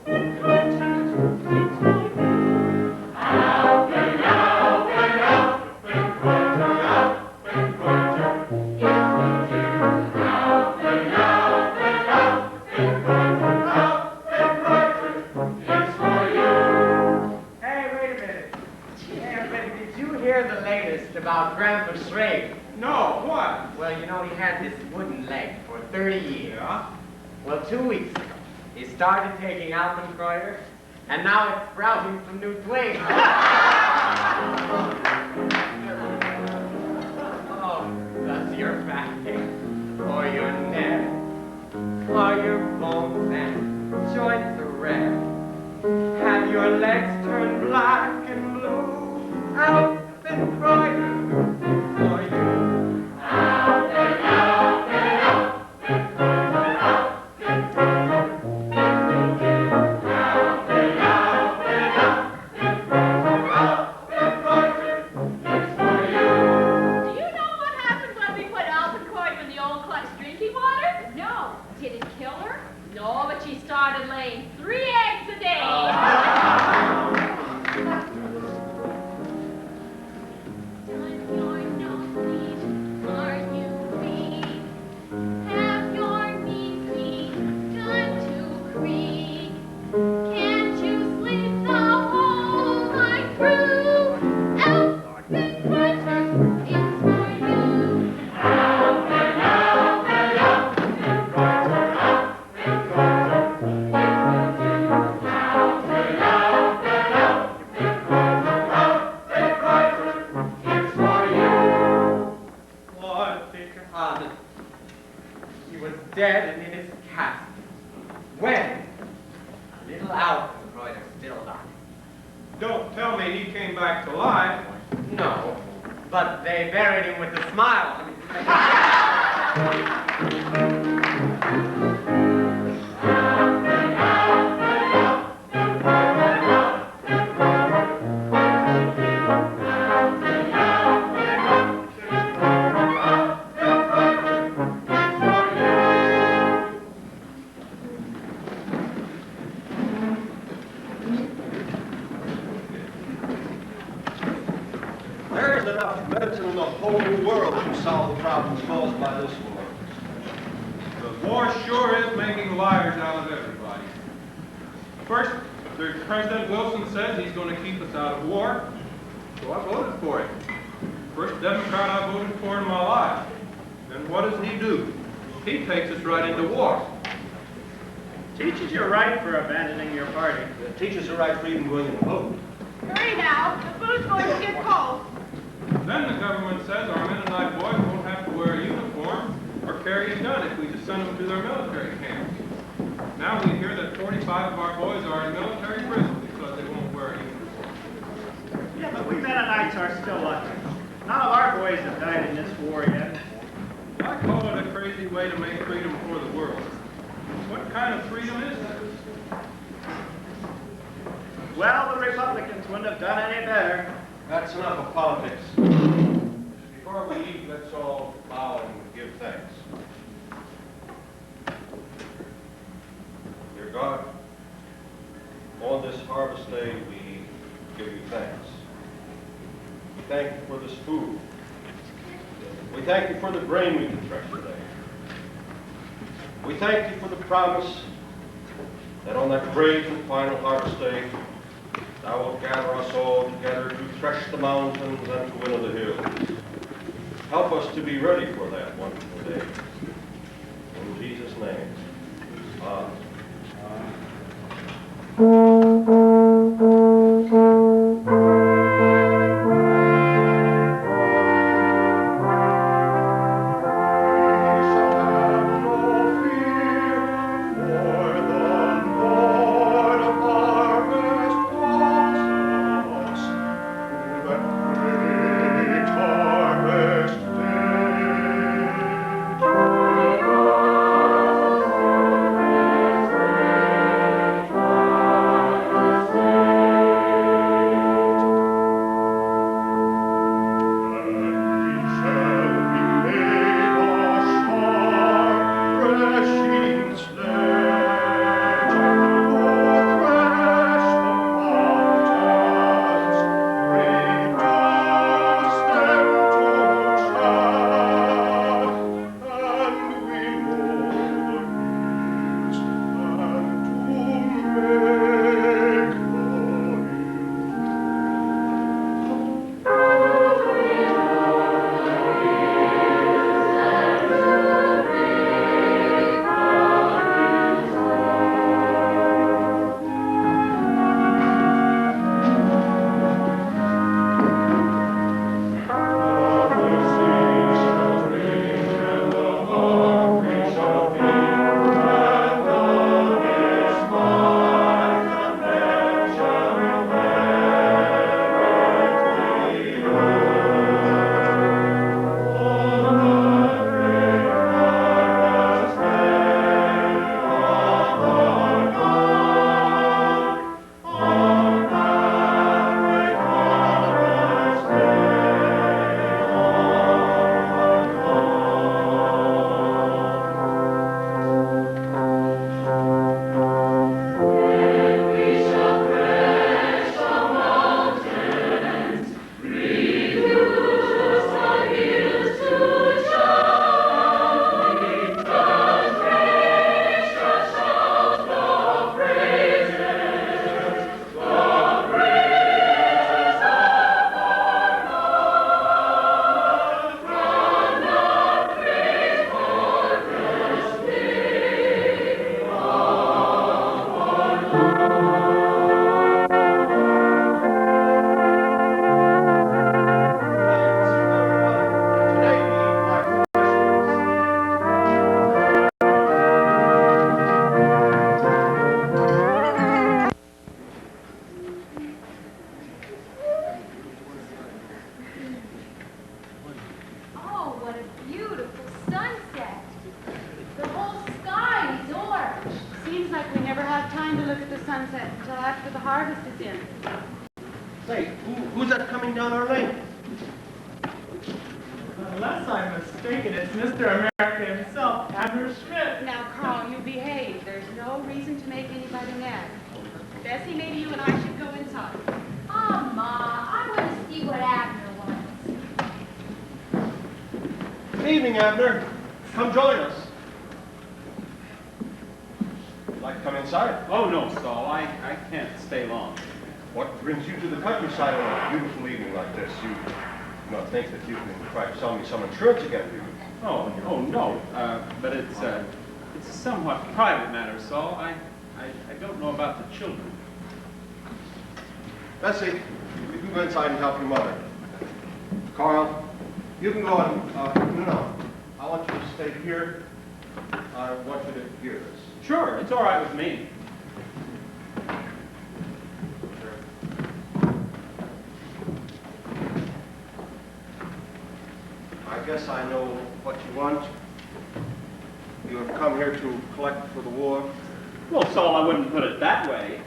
In contact, it's my view. Alpen, Alpen, Alpen, Kreuzer, Alpen, Kreuzer, it's for you. Alpen, Alpen, Alpen, Kreuzer, Alpen, Kreuzer, it's for you. Hey, wait a minute. Hey, but did you hear the latest about Grandpa Schrade? No, what? Well, you know, he had this wooden leg for 30 years. Yeah? Well, 2 weeks ago, he started taking Alpenkreuzer, and now it's sprouting some new twigs. Oh, does your back ache, or your neck, or your bones and joints are red? Have your legs turned black and blue? Alpenkreuzer for you. Alpen, Alpen, Alpen, Kreuzer, Alpen, Kreuzer, it's for you. Alpen, Alpen, Alpen, Kreuzer, Alpen, Kreuzer, it's for you. Do you know what happened when we put Alpenkreuzer in the old Cluck's drinking water? No. Did it kill her? No, but she started laying 3 eggs a day. Have your knees weak, done to creak. Can't you sleep the whole night through? Alpenkreuzer, it's for you. Alpen, Alpen, Alpen, Kreuzer, Alpen, Kreuzer, it's for you. Alpen, Alpen, Alpen, Kreuzer, Alpen, Kreuzer, it's for you. Lord, Baker Harlan. He was dead and in his casket. When? Little Alpenkreuzer still alive. Don't tell me he came back to life. No, but they buried him with a smile. Alpen, Alpen, Alpen, Kreuzer, Alpen, Kreuzer, it's for you. Alpen, Alpen, Alpen, Kreuzer, Alpen, Kreuzer, it's War sure is making liars out of everybody. First, President Wilson says he's going to keep us out of war, so I voted for it. First Democrat I voted for in my life. Then what does he do? He takes us right into war. Teaches you right for abandoning your party. It teaches the right for even going in the vote. Hurry now, the food's going to get cold. Then the government says our Mennonite boys won't have to wear a uniform or carry a gun if we just send them to their military camps. Now we hear that 45 of our boys are in military prison because they won't wear a uniform. Yeah, but we Mennonites are still lucky. None of our boys have died in this war yet. I call it a crazy way to make freedom for the world. What kind of freedom is this? Well, the Republicans wouldn't have done any better. That's enough of politics. Before we leave, let's all bow and give thanks. Dear God, on this harvest day, we give you thanks. We thank you for this food. We thank you for the grain we can thresh today. We thank you for the promise that on that great and final harvest day, thou wilt gather us all together to thresh the mountains and to winnow the hills. Help us to be ready for that wonderful day. In Jesus' name, amen. sunset until after the harvest is in. Say, who's that coming down our lane? Unless I'm mistaken, it's Mr. America himself, Abner Schmidt. Now, Carl, you behave. There's no reason to make anybody mad. Bessie, maybe you and I should go inside. Oh, Ma, I want to see what Abner wants. Good evening, Abner. Come join us. come inside. Oh, no, Saul, I can't stay long. What brings you to the countryside on a beautiful evening like this? You do not think that you can try to sell me some insurance again, do you? Oh, no, but it's a somewhat private matter, Saul. I don't know about the children. Bessie, you can go inside and help your mother. Carl, you can go and, no, I want you to stay here. I want you to hear this. Sure, it's all right with me. I guess I know what you want. You have come here to collect for the war. Well, Saul, I wouldn't put it that way.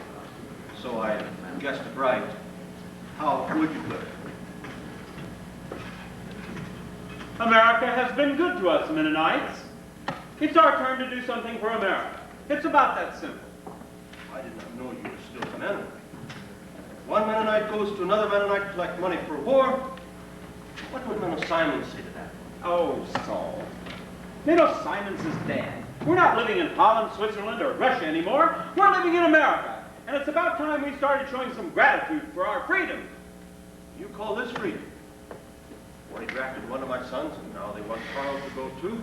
So I guessed it right. How would you put it? America has been good to us, Mennonites. It's our turn to do something for America. It's about that simple. I did not know you were still a Mennonite. One Mennonite goes to another Mennonite to collect money for war. What would Menno Simons say to that? Oh, Saul. Menno Simons is dead. We're not living in Holland, Switzerland, or Russia anymore. We're living in America. And it's about time we started showing some gratitude for our freedom. You call this freedom? Well, he drafted one of my sons, and now they want Carl to go too.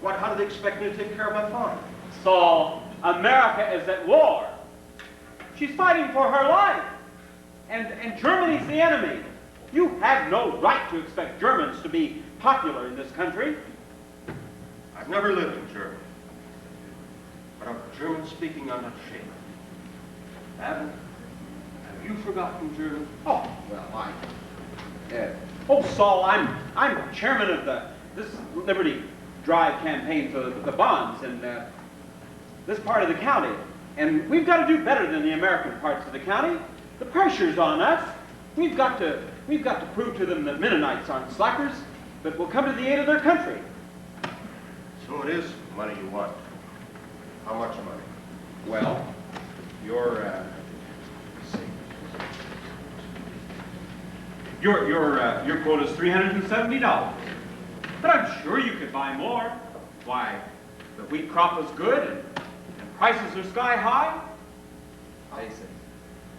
How do they expect me to take care of my farm? Saul, America is at war. She's fighting for her life. And Germany's the enemy. You have no right to expect Germans to be popular in this country. I've never lived in Germany. But of German speaking, I'm not ashamed. Have you forgotten German? Oh, well, oh, Saul, I'm chairman of this Liberty Drive campaign for the bonds in this part of the county. And we've got to do better than the American parts of the county. The pressure's on us. We've got to prove to them that Mennonites aren't slackers, but will come to the aid of their country. So it is money you want. How much money? Well, your quote is $370. But I'm sure you could buy more. Why, the wheat crop is good and prices are sky high. I say,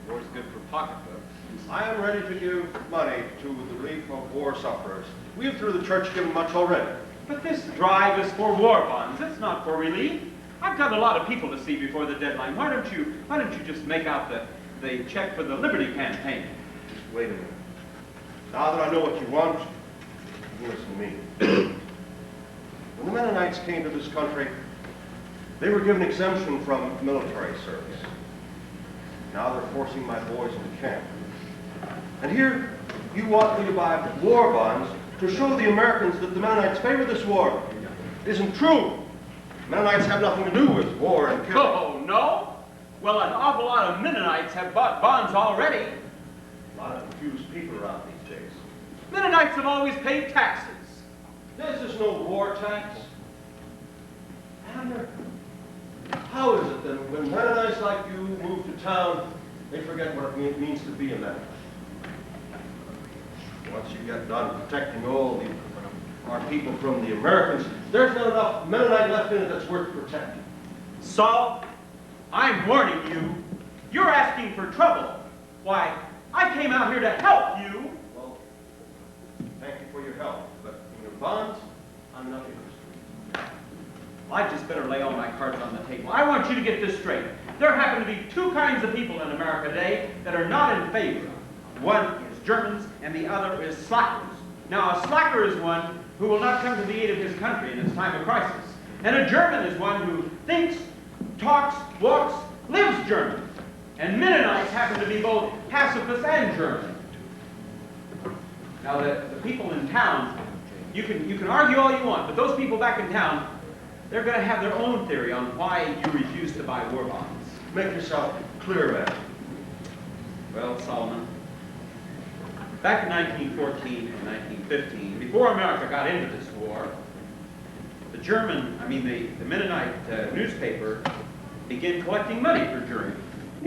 war's good for pocketbooks. I am ready to give money to the relief of war sufferers. We have through the church given much already. But this drive is for war bonds. It's not for relief. I've got a lot of people to see before the deadline. Why don't you just make out the check for the Liberty campaign? Just wait a minute. Now that I know what you want, you listen to me. When the Mennonites came to this country, they were given exemption from military service. Now they're forcing my boys into camp. And here, you want me to buy war bonds to show the Americans that the Mennonites favor this war. It isn't true. Mennonites have nothing to do with war and killing. Oh, no? Well, an awful lot of Mennonites have bought bonds already. A lot of confused people around these days. Mennonites have always paid taxes. This is no war tax. Abner, how is it that when Mennonites like you move to town, they forget what it means to be a Mennonite? Once you get done protecting all our people from the Americans, there's not enough Mennonite left in it that's worth protecting. Saul, I'm warning you. You're asking for trouble. Why, I came out here to help you. Well, thank you for your help, but in your bonds, I'm not interested. Well, I just better lay all my cards on the table. I want you to get this straight. There happen to be two kinds of people in America today that are not in favor. One is Germans, and the other is slackers. Now, a slacker is one who will not come to the aid of his country in its time of crisis. And a German is one who thinks, talks, walks, lives German. And Mennonites happen to be both pacifists and German. Now, the people in town, you can argue all you want, but those people back in town, they're going to have their own theory on why you refuse to buy war bonds. Make yourself clear, man. Well, Solomon, back in 1914 and 1915, before America got into this war, the Mennonite newspaper began collecting money for Germany.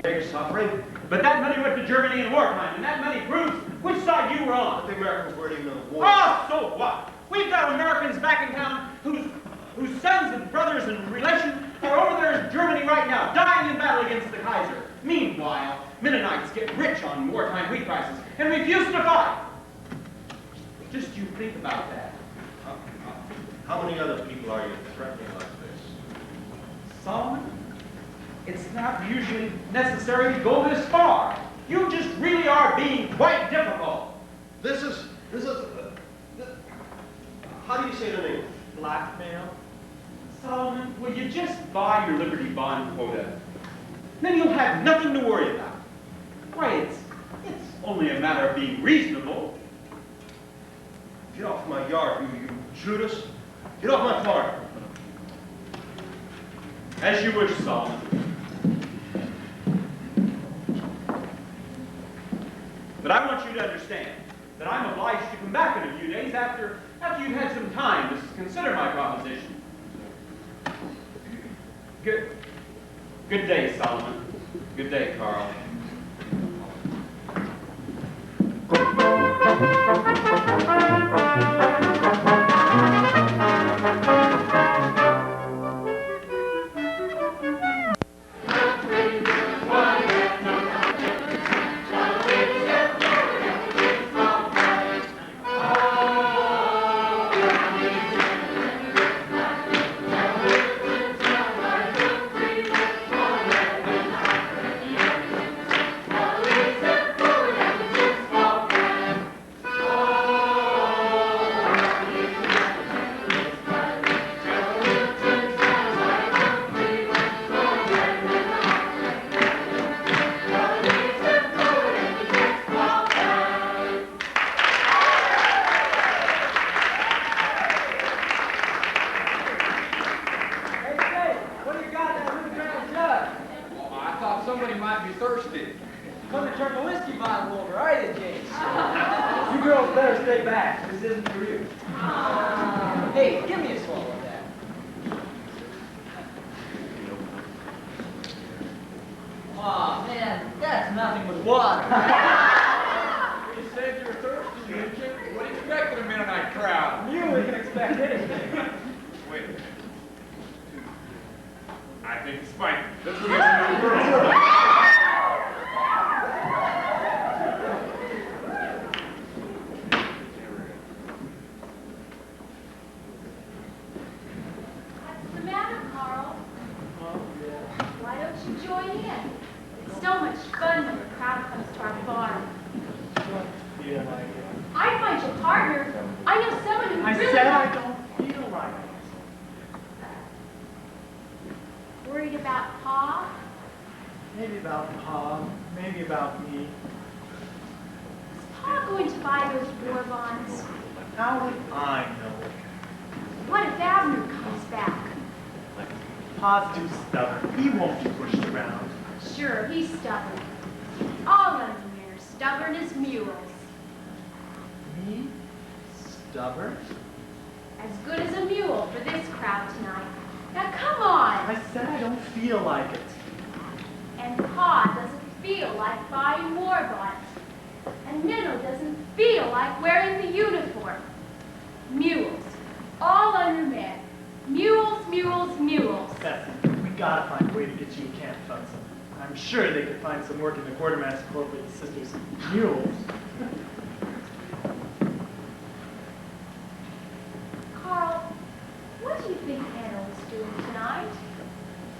They're suffering. But that money went to Germany in wartime, and that money proves which side you were on. But the Americans weren't even in the war. Oh, so what? We've got Americans back in town whose sons and brothers and relations are over there of Germany right now, dying in battle against the Kaiser. Meanwhile, Mennonites get rich on wartime wheat prices and refuse to fight. Just you think about that. How many other people are you threatening like this? Solomon, it's not usually necessary to go this far. You just really are being quite difficult. This is, how do you say it in English? Blackmail? Solomon, will you just buy your Liberty Bond quota? Then you'll have nothing to worry about. Why, it's only a matter of being reasonable. Get off my yard, you Judas. Get off my farm. As you wish, Solomon. But I want you to understand that I'm obliged to come back in a few days after you've had some time to consider my proposition. Good day, Solomon. Good day, Carl.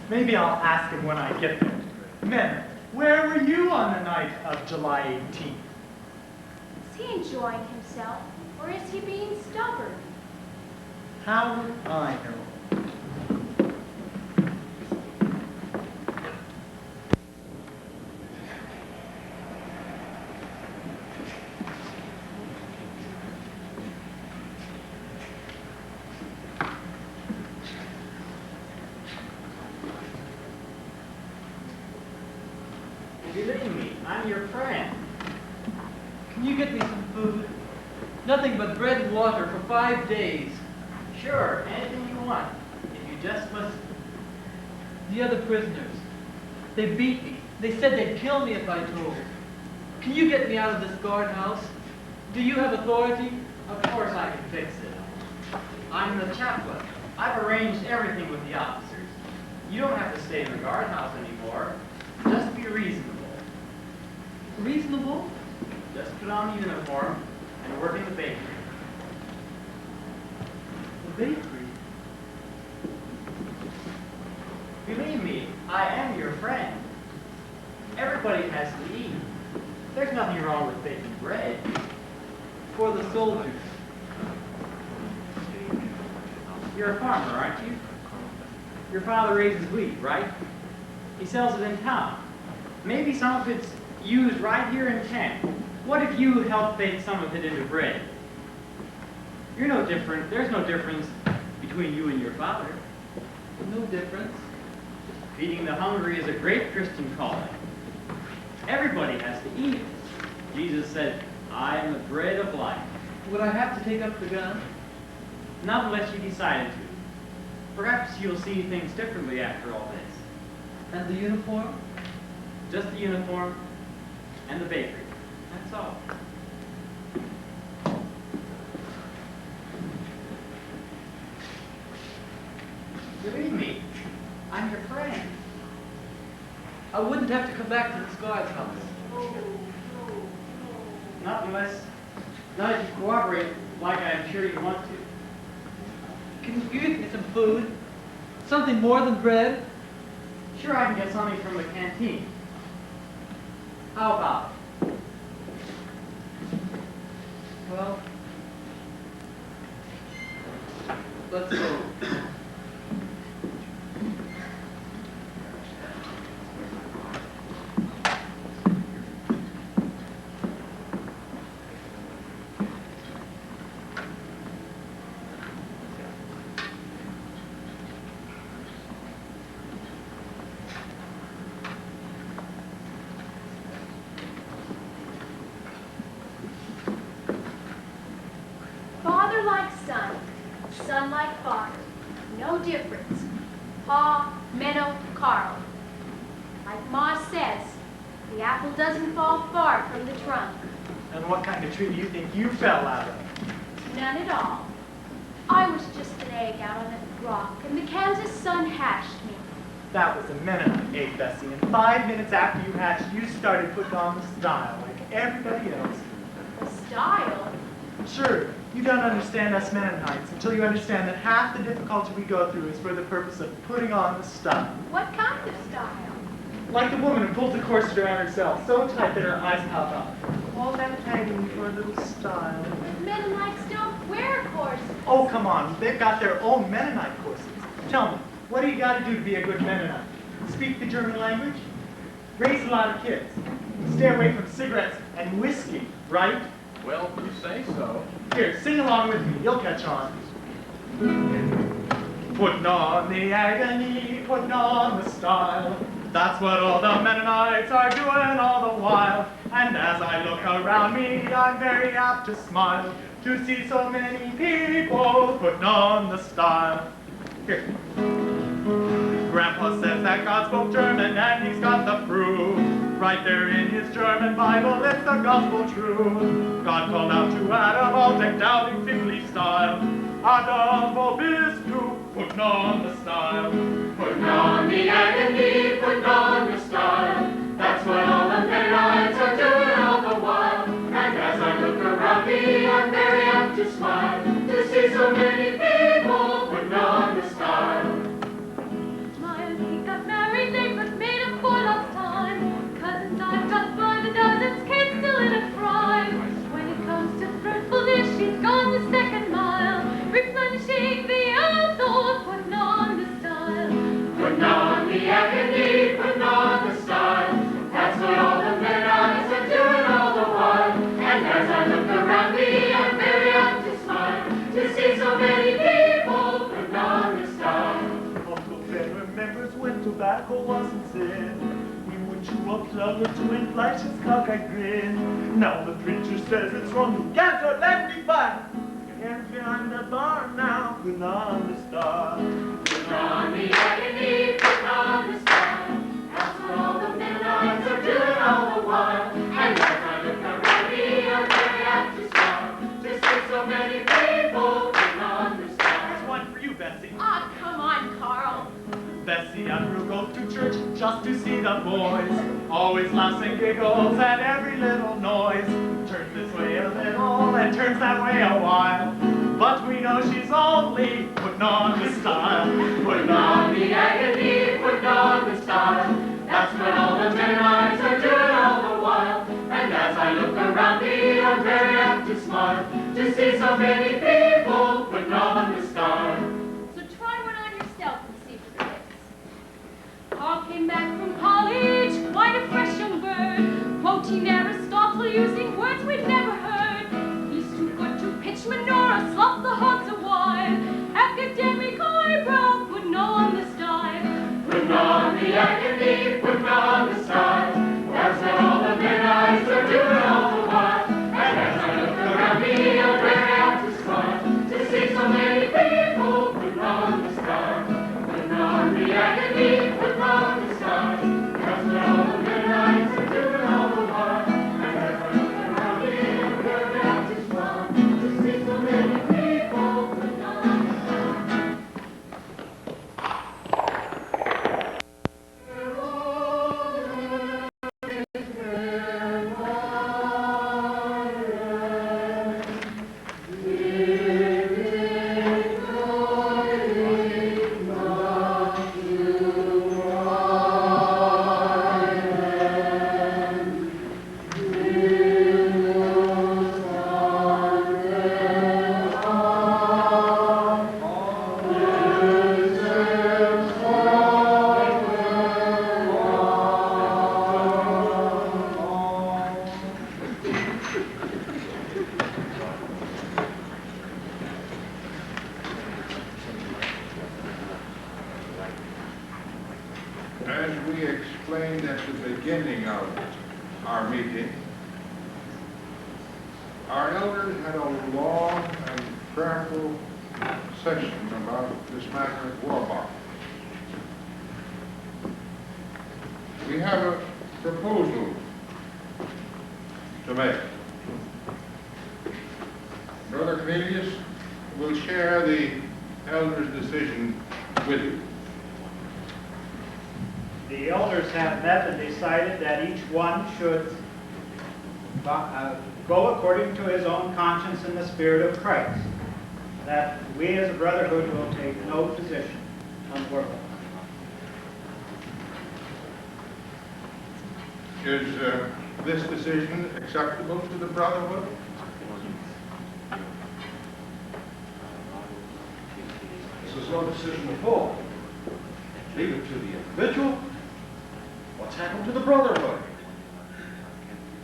Maybe I'll ask him when I get there. Men, where were you on the night of July 18th? Is he enjoying himself, or is he being stubborn? How would I know? Believe me, I'm your friend. Can you get me some food? Nothing but bread and water for 5 days. Sure, anything you want. If you just must... The other prisoners. They beat me. They said they'd kill me if I told. Can you get me out of this guardhouse? Do you have authority? Of course I can fix it. I'm the chaplain. I've arranged everything with the officers. You don't have to stay in the guardhouse anymore. Just be reasonable. Reasonable? Just put on the uniform and work in the bakery. The bakery? Believe me, I am your friend. Everybody has to eat. There's nothing wrong with baking bread. For the soldiers. You're a farmer, aren't you? Your father raises wheat, right? He sells it in town. Maybe some of it's used right here in camp. What if you help bake some of it into bread? You're no different. There's no difference between you and your father. No difference. Feeding the hungry is a great Christian calling. Everybody has to eat. Jesus said, I am the bread of life. Would I have to take up the gun? Not unless you decided to. Perhaps you'll see things differently after all this. And the uniform? Just the uniform and the bakery. That's all. Believe me, I'm your friend. I wouldn't have to come back to this guard's house. Not if you cooperate like I'm sure you want to. Can you give me some food? Something more than bread? Sure, I can get something from the canteen. How about it? Well, let's go. Father like son, son like father, no difference. Pa, Menno, Carl. Like Ma says, the apple doesn't fall far from the trunk. And what kind of tree do you think you fell out of? None at all. I was just an egg out on a rock, and the Kansas sun hatched me. That was a Mennonite egg, Bessie, and 5 minutes after you hatched, you started putting on the style like everybody else. The style? Sure, you don't understand us Mennonites until you understand that half the difficulty we go through is for the purpose of putting on the style. What kind of style? Like the woman who pulls the corset around herself so tight that her eyes pop out. All that hanging for a little style. But Mennonites don't wear corsets. Oh, come on. They've got their own Mennonite corsets. Tell me, what do you got to do to be a good Mennonite? Speak the German language? Raise a lot of kids? Stay away from cigarettes and whiskey, right? Well, you say so. Here, sing along with me. You'll catch on. Putting on the agony, putting on the style. That's what all the Mennonites are doing all the while. And as I look around me, I'm very apt to smile to see so many people putting on the style. Here. Grandpa says that God spoke German and he's got the proof. Right there in his German Bible, it's the gospel true. God called out to Adam, all decked out in figly style. Adam, wo bist du? Putting on the style. Putting on the agony, putting on the style. That's what all the Mennonites are doing all the while. And as I look around me, I'm very apt to smile to see so many people putting on the style. My he got married, they was made up for lost time. Cousins I've got by the dozens, kids still in a prime. When it comes to fruitfulness, she's gone the second mile, replenishing the outdoors, putting on the style. Putting on the agony, putting on the style. That's what all the Mennonites are doing all the while. And as I look around me, I'm very apt to smile to see so many people putting on the style. Uncle Ben remembers when tobacco wasn't sin. He would chew a plug or two and flash his cockeyed grin. Now the preacher says it's wrong, you can't let me buy. Hands behind the bar now, putting on the style. Putting on the agony, putting on the style. That's what all the Mennonites are doing all the while. And as I look around me, I'm very apt to smile to see so many people putting on the style. Here's one for you, Bessie. Ah, come on, Carl. Bessie and Rue go to church just to see the boys. Always laughs and giggles at every little noise. Turns this way a little and turns that way a while. But we know she's only putting on the style. Putting on the agony, putting on the style. That's what all the Mennonites are doing all the while. And as I look around me, I'm very apt to smile to see so many people putting on the style. So try one on yourself and see if it fits. Paul came back from college, quite a fresh young bird, quoting Aristotle using words we'd never heard. He's too good to pitch manure, slop the hogs a while. Academic eyebrow, putting on the style. Putting on the agony, putting on the style. That's what all the Mennonites are doing all the while. And as I look around me, I'm very apt to smile to see so many people putting on the style. Putting on the agony, putting on the style. That's what all the Mennonites are doing all the while. And as I look around me, I'm very apt to smile to see so many people putting on the style. As we explained at the beginning of our meeting, our elders had a long and prayerful session about this matter of war bonds. We have a proposal to make. Brother Cornelius will share the elders' decision with you. The elders have met and decided that each one should go according to his own conscience in the Spirit of Christ. That we as a brotherhood will take no position on war bonds. Is this decision acceptable to the brotherhood? This is no decision at all. Leave it to the individual. What's happened to the brotherhood?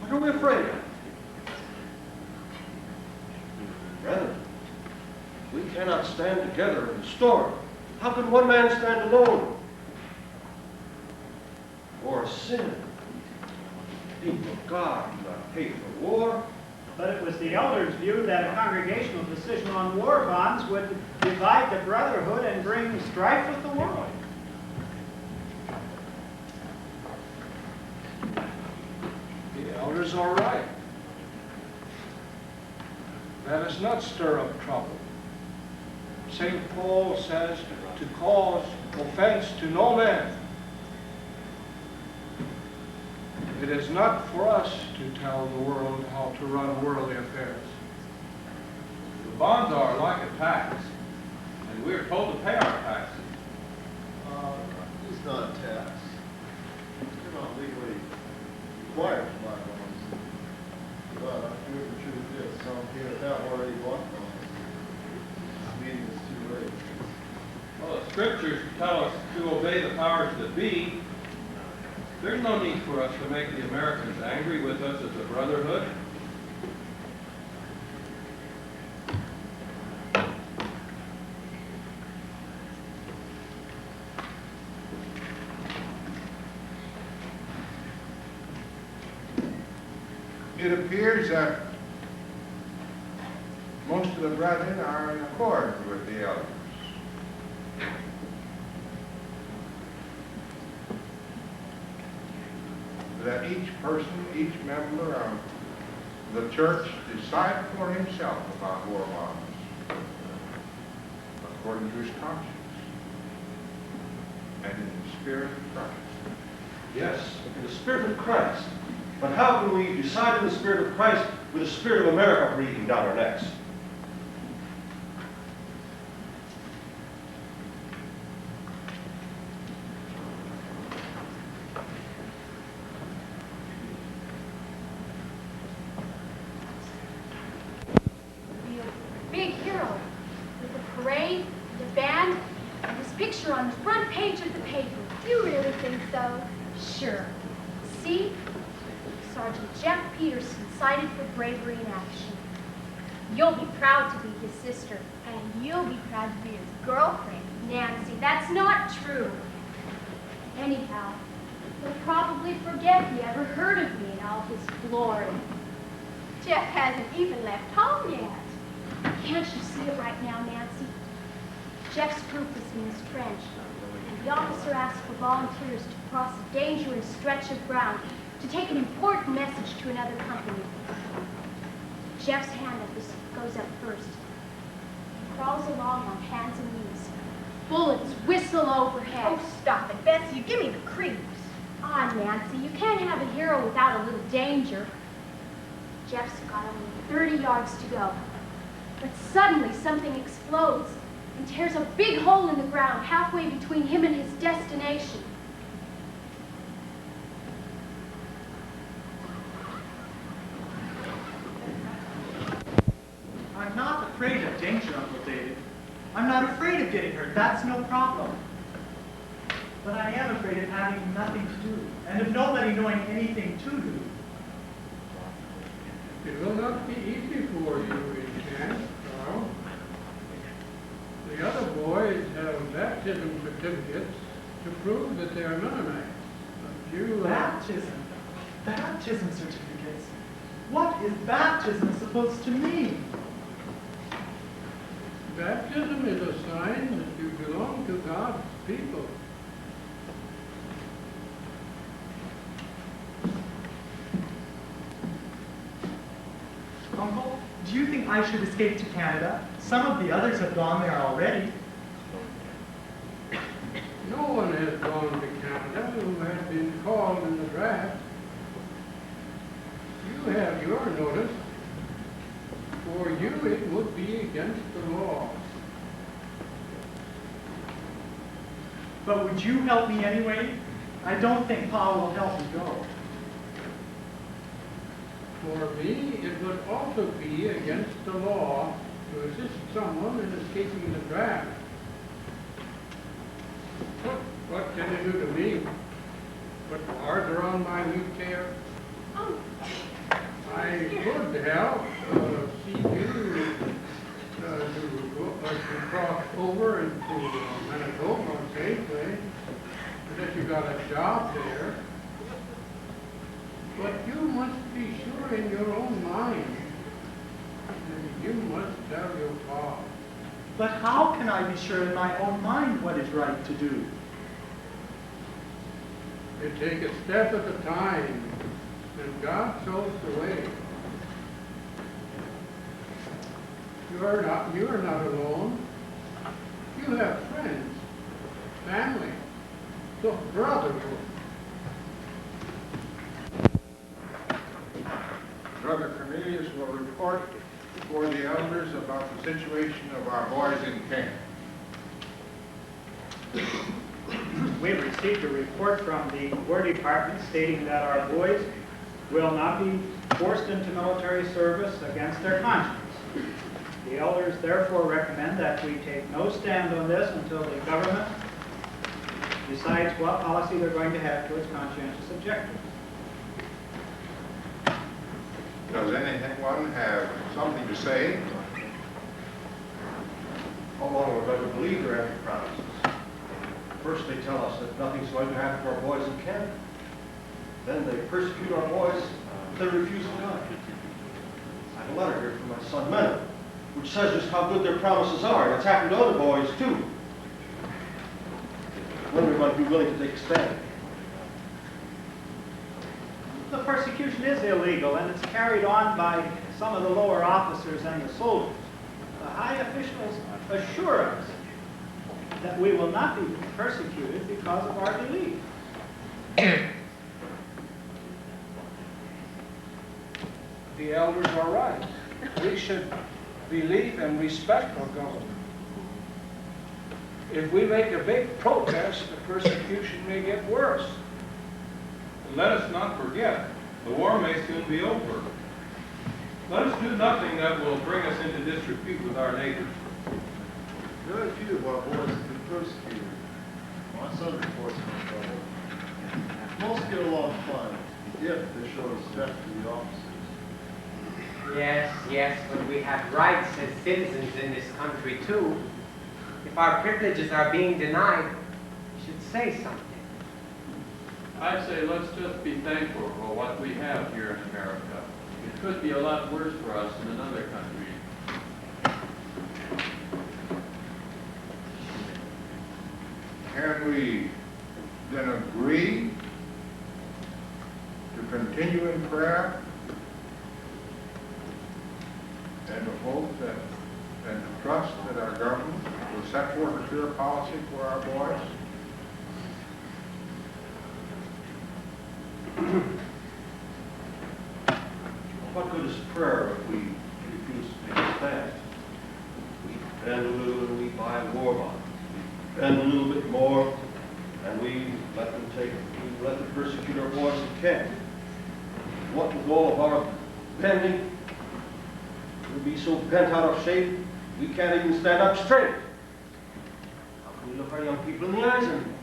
What are we afraid of? Brethren, we cannot stand together in the storm. How can one man stand alone? War is sin. People of God do not pay for war. But it was the elders' view that a congregational decision on war bonds would divide the brotherhood and bring strife with the world. The elders are right. Let us not stir up trouble. St. Paul says to cause offense to no man. It is not for us to tell the world how to run worldly affairs. The bonds are like a tax, and we are told to pay our taxes. It's not a tax. You're not legally required to buy bonds. But the truth is, some here have already bought bonds. This meeting is too late. Well, the scriptures tell us to obey the powers that be. There's no need for us to make the Americans angry with us as a brotherhood. It appears that most of the brethren are in accord with the elders. That each person, each member of the church decide for himself about war bonds, according to his conscience. and in the Spirit of Christ. Yes, in the Spirit of Christ. But how can we decide in the Spirit of Christ with the Spirit of America breathing down our necks? Be a big hero with a parade, and a band, and his picture on the front page of the paper. You really think so? Sure. See? Sergeant Jeff Peterson cited for bravery in action. You'll be proud to be his sister. And you'll be proud to be his girlfriend. Nancy, that's not true. Anyhow, he'll probably forget he ever heard of me in all his glory. Jeff hasn't even left home yet. Can't you see it right now, Nancy? Jeff's group is in this trench, and the officer asked for volunteers to cross a dangerous stretch of ground to take an important message to another company. Jeff's hand goes up first. He crawls along on hands and knees. Bullets whistle overhead. Oh, stop it, Bessie. You give me the creeps. Ah, Nancy, you can't have a hero without a little danger. Jeff's got only 30 yards to go. But suddenly something explodes and tears a big hole in the ground halfway between him and his destination. I'm not afraid of danger, Uncle David. I'm not afraid of getting hurt. That's no problem. But I am afraid of having nothing to do, and of nobody knowing anything to do. It will not be easy for you in camp, Carl. The other boys have baptism certificates to prove that they are Mennonites. But you... Baptism? Baptism certificates? What is baptism supposed to mean? Baptism is a sign that you belong to God's people. Uncle, do you think I should escape to Canada? Some of the others have gone there already. No one has gone to Canada who has been called in the draft. You have your notice. For you, it would be against the law. But would you help me anyway? I don't think Pa will help me go. For me, it would also be against the law to assist someone in escaping the draft. What can you do to me? Put bars around my new tail? Oh. I could help see you to cross over into Manitoba safely, unless you got a job there. But you must be sure in your own mind, and you must tell your Pa. But how can I be sure in my own mind what is right to do? You take a step at a time, and God shows the way. You are not alone. You have friends, family, the brotherhood. Brother Cornelius will report before the elders about the situation of our boys in camp. We've received a report from the War Department stating that our boys will not be forced into military service against their conscience. The elders therefore recommend that we take no stand on this until the government decides what policy they're going to have towards conscientious objectives. Does anyone have something to say? How long will we ever believe their empty promises? First they tell us that nothing's going to happen to our boys in Canada. Then they persecute our boys if they refuse to die. I have a letter here from my son Menno, which says just how good their promises are, and it's happened to other boys too. When are we going to be willing to take a stand? The persecution is illegal, and it's carried on by some of the lower officers and the soldiers. The high officials assure us that we will not be persecuted because of our belief. The elders are right. We should believe and respect our government. If we make a big protest, the persecution may get worse. And let us not forget, the war may soon be over. Let us do nothing that will bring us into disrepute with our neighbors. Very few of our boys have been persecuted. My son reports no trouble. Most get along fine, if they show respect to the officers. Yes, yes, but we have rights as citizens in this country, too. If our privileges are being denied, we should say something. I'd say let's just be thankful for what we have here in America. It could be a lot worse for us in another country. Can we then agree to continue in prayer and to hope that and to trust that our government will set forth a clear policy for our boys? What good is prayer if we refuse to take a stand? We bend a little and we buy war bonds. We bend a little bit more and we let them persecute our boys in camp. What with all of our bending, we'll be so bent out of shape we can't even stand up straight. How can we look our young people in the eyes anymore?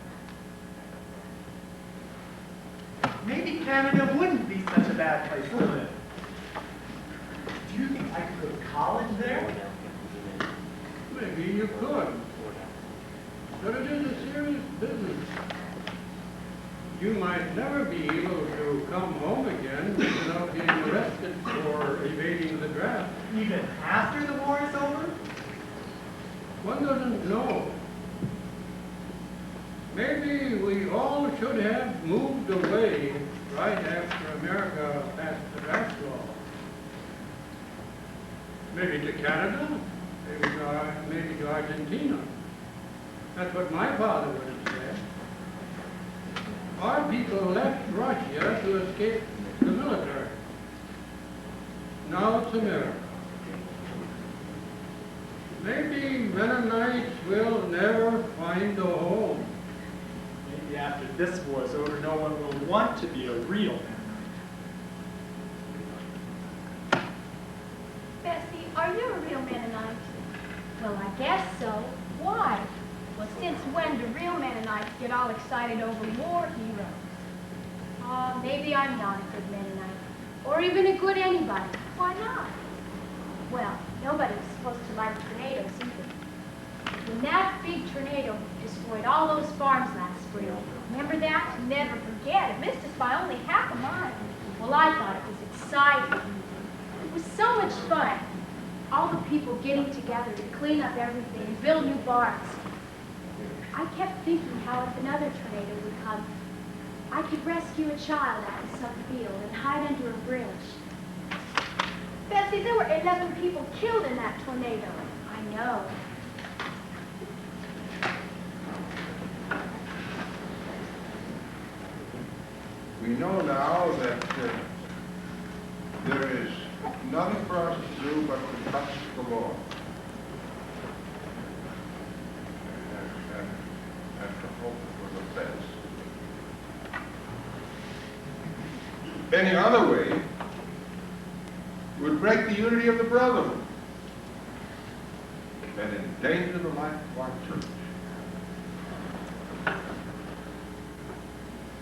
Maybe Canada wouldn't be such a bad place to live. Do you think I could go to college there? Maybe you could. But it is a serious business. You might never be able to come home again without being arrested for evading the draft. Even after the war is over? One doesn't know. Maybe we all should have moved away right after America passed the draft law. Maybe to Canada, maybe to Argentina. That's what my father would have said. Our people left Russia to escape the military. Now it's America. Maybe Mennonites will never find a home. Maybe after this war is over, no one will want to be a real man. Bessie, are you a real Mennonite? Well, I guess so. Why? Well, since when do real Mennonites get all excited over war heroes? Maybe I'm not a good Mennonite. Or even a good anybody. Why not? Well, nobody was supposed to like tornadoes either. When that big tornado destroyed all those farms last spring, remember that? Never forget. It missed us by only half a mile. Well, I thought it was exciting. It was so much fun. All the people getting together to clean up everything and build new barns. I kept thinking how if another tornado would come, I could rescue a child out of some field and hide under a bridge. Bessie, there were 11 people killed in that tornado. I know. We know now that there is nothing for us to do but to trust the Lord and to hope for the best. Any other way would break the unity of the brotherhood and endanger the life of our church.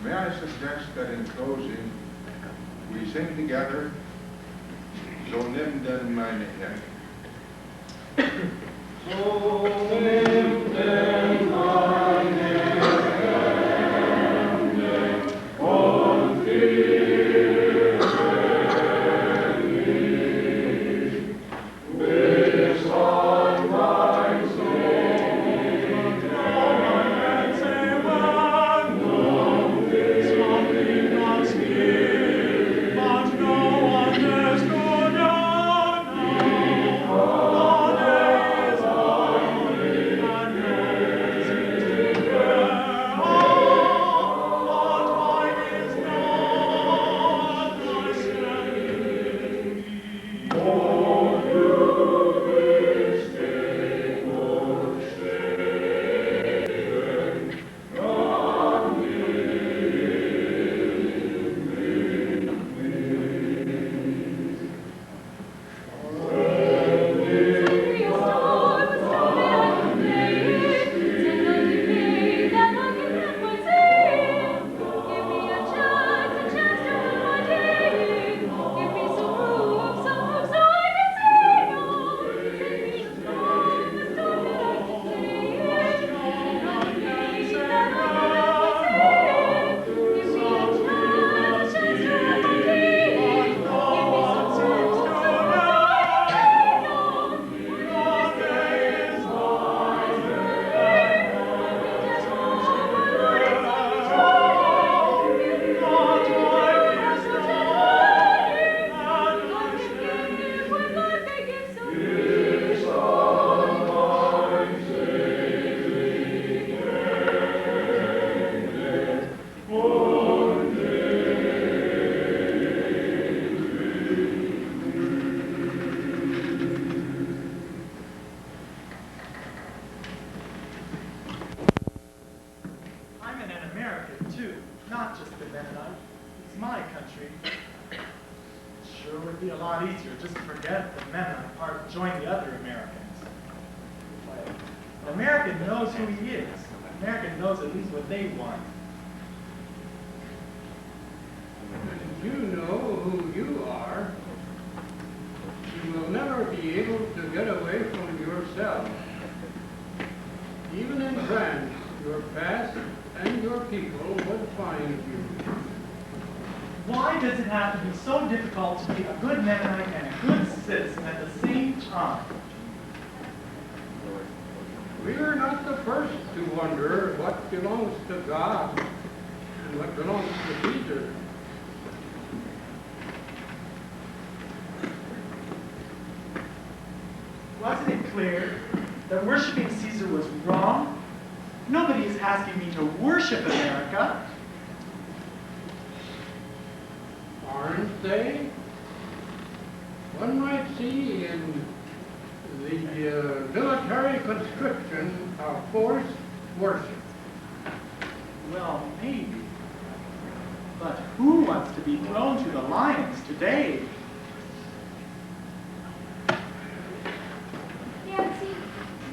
May I suggest that in closing, we sing together, So nimm denn meine Hände. So nimm denn meine Hände und führe mich bis an dein Sohn. Mein Herz Wandlung is something that's near, but no one has gone down. God is only not just the Mennonite. It's my country. It sure would be a lot easier just to forget the Mennonite part and join the other Americans. An American knows who he is. An American knows at least what they want. And you know who you are. You will never be able to get away from yourself. Even in France, your past and your people would find you. Why does it have to be so difficult to be a good Mennonite and a good citizen at the same time? We are not the first to wonder what belongs to God and what belongs to Caesar. Wasn't it clear that worshiping Caesar was wrong? Nobody is asking me to worship America. Aren't they? One might see in the military conscription of forced worship. Well, maybe. But who wants to be thrown to the lions today? Nancy,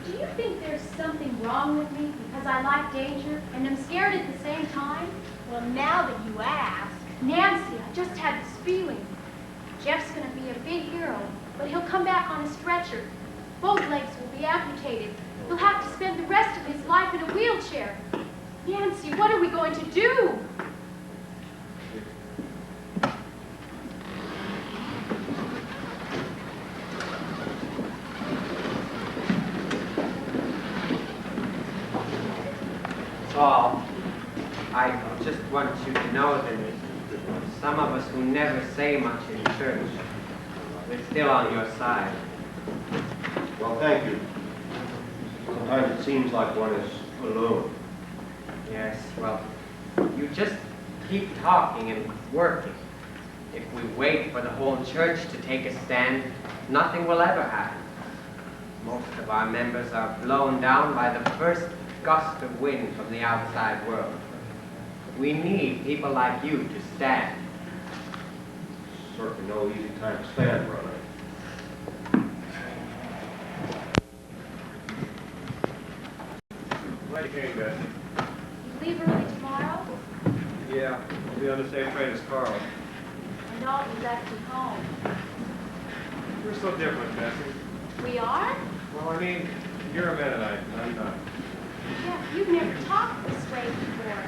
do you think there's something wrong with me because I like danger and am scared at the same time? Well, now that you ask. Nancy, I just had this feeling. Jeff's going to be a big hero, but he'll come back on a stretcher. Both legs will be amputated. He'll have to spend the rest of his life in a wheelchair. Nancy, what are we going to do? Paul, I just want you to know that some of us who never say much in church, we're still on your side. Well, thank you. Sometimes it seems like one is alone. Yes, well, you just keep talking and working. If we wait for the whole church to take a stand, nothing will ever happen. Most of our members are blown down by the first gust of wind from the outside world. We need people like you to stand. Certainly no easy time to stand, brother. Glad you came, Betsy. You leave early tomorrow? Yeah, we'll be on the same train as Carl. And Dalton left me home. We're so different, Betsy. We are? Well, I mean, you're a Mennonite, and I'm not. Jeff, you've never talked this way before.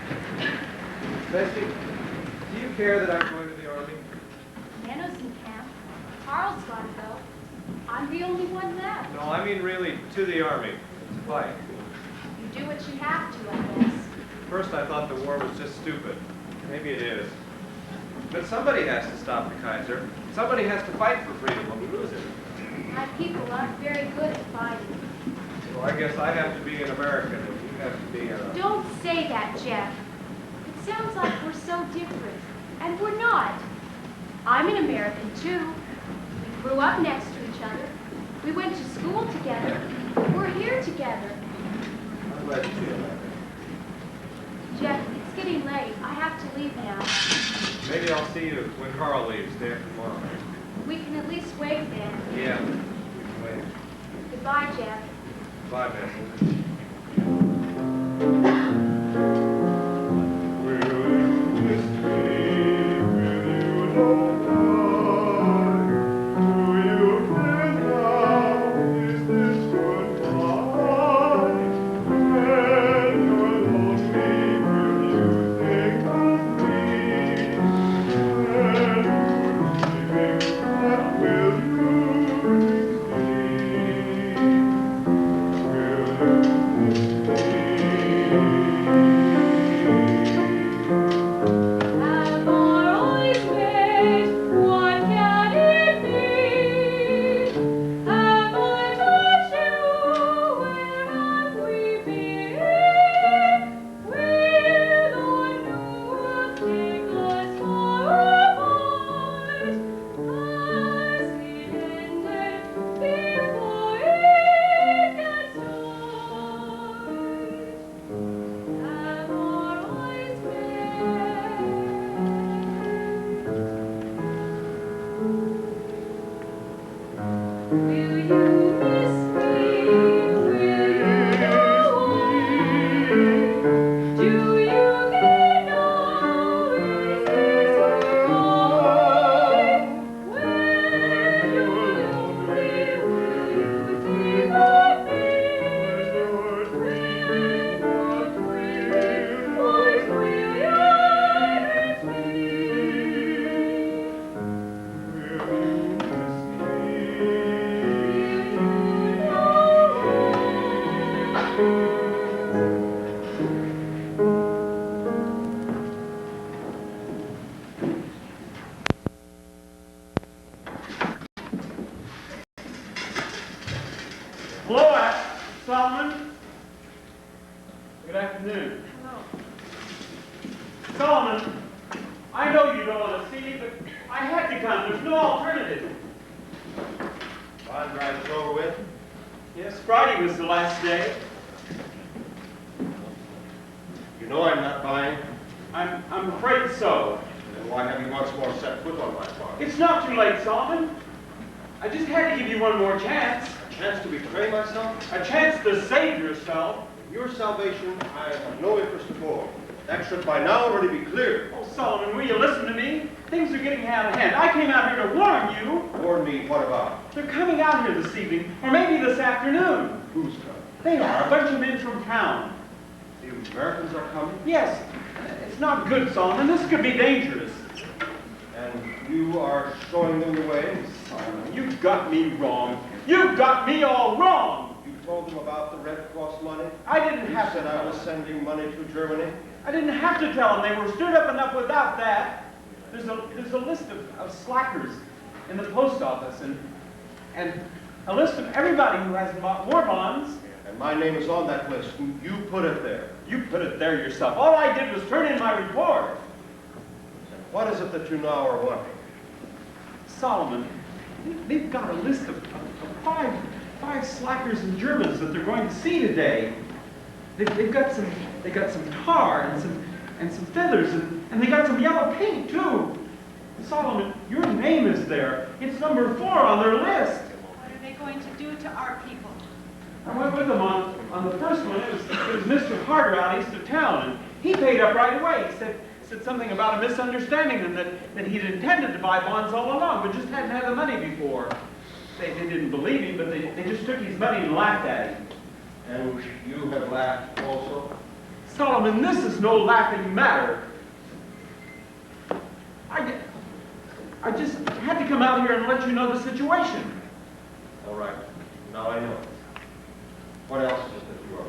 Betsy, do you care that I'm going to the Army? Nano's in camp. Carl's got to go. I'm the only one left. No, I mean really to the Army. To fight. You do what you have to, I guess. First I thought the war was just stupid. Maybe it is. But somebody has to stop the Kaiser. Somebody has to fight for freedom when we lose it. My people aren't very good at fighting. So I guess I have to be an American and you have to be a... Don't say that, Jeff. It sounds like we're so different. And we're not. I'm an American, too. We grew up next to each other. We went to school together. We're here together. I'm glad you feel that. Jeff, it's getting late. I have to leave now. Maybe I'll see you when Carl leaves, day after tomorrow. We can at least wait then. Yeah, we can wait. Goodbye, Jeff. Bye, Betsy. Will you in. Solomon, I know you don't want to see me, but I had to come. There's no alternative. Bond drive is over with? Yes, Friday was the last day. You know I'm not buying. I'm afraid so. Then why have you once more set foot on my farm? It's not too late, Solomon. I just had to give you one more chance. A chance to betray myself? A chance to save yourself. Your salvation I have no interest for. That should by now already be clear. Oh, Solomon, will you listen to me? Things are getting out of hand. I came out here to warn you. Warn me, what about? They're coming out here this evening, or maybe this afternoon. Who's coming? They are, a bunch of men from town. The Americans are coming? Yes. It's not good, Solomon. This could be dangerous. And you are showing them the way? Solomon, you got me wrong. You got me all wrong. You told them about the Red Cross money? I didn't have to. You said I was sending money to Germany? I didn't have to tell them. They were stood up enough without that. There's a list of slackers in the post office and a list of everybody who has bought war bonds. And my name is on that list. You put it there. You put it there yourself. All I did was turn in my report. And what is it that you now are wanting? Solomon, they've got a list of five slackers and Germans that they're going to see today. They got some tar and some feathers and they got some yellow paint too. Solomon, your name is there. It's number 4 on their list. What are they going to do to our people? I went with them on the first one. It was Mr. Harder out east of town, and he paid up right away. He said something about a misunderstanding and that he'd intended to buy bonds all along, but just hadn't had the money before. They didn't believe him, but they just took his money and laughed at him. And you have laughed also? Solomon, this is no laughing matter. I just had to come out here and let you know the situation. All right. Now I know. What else is it that you are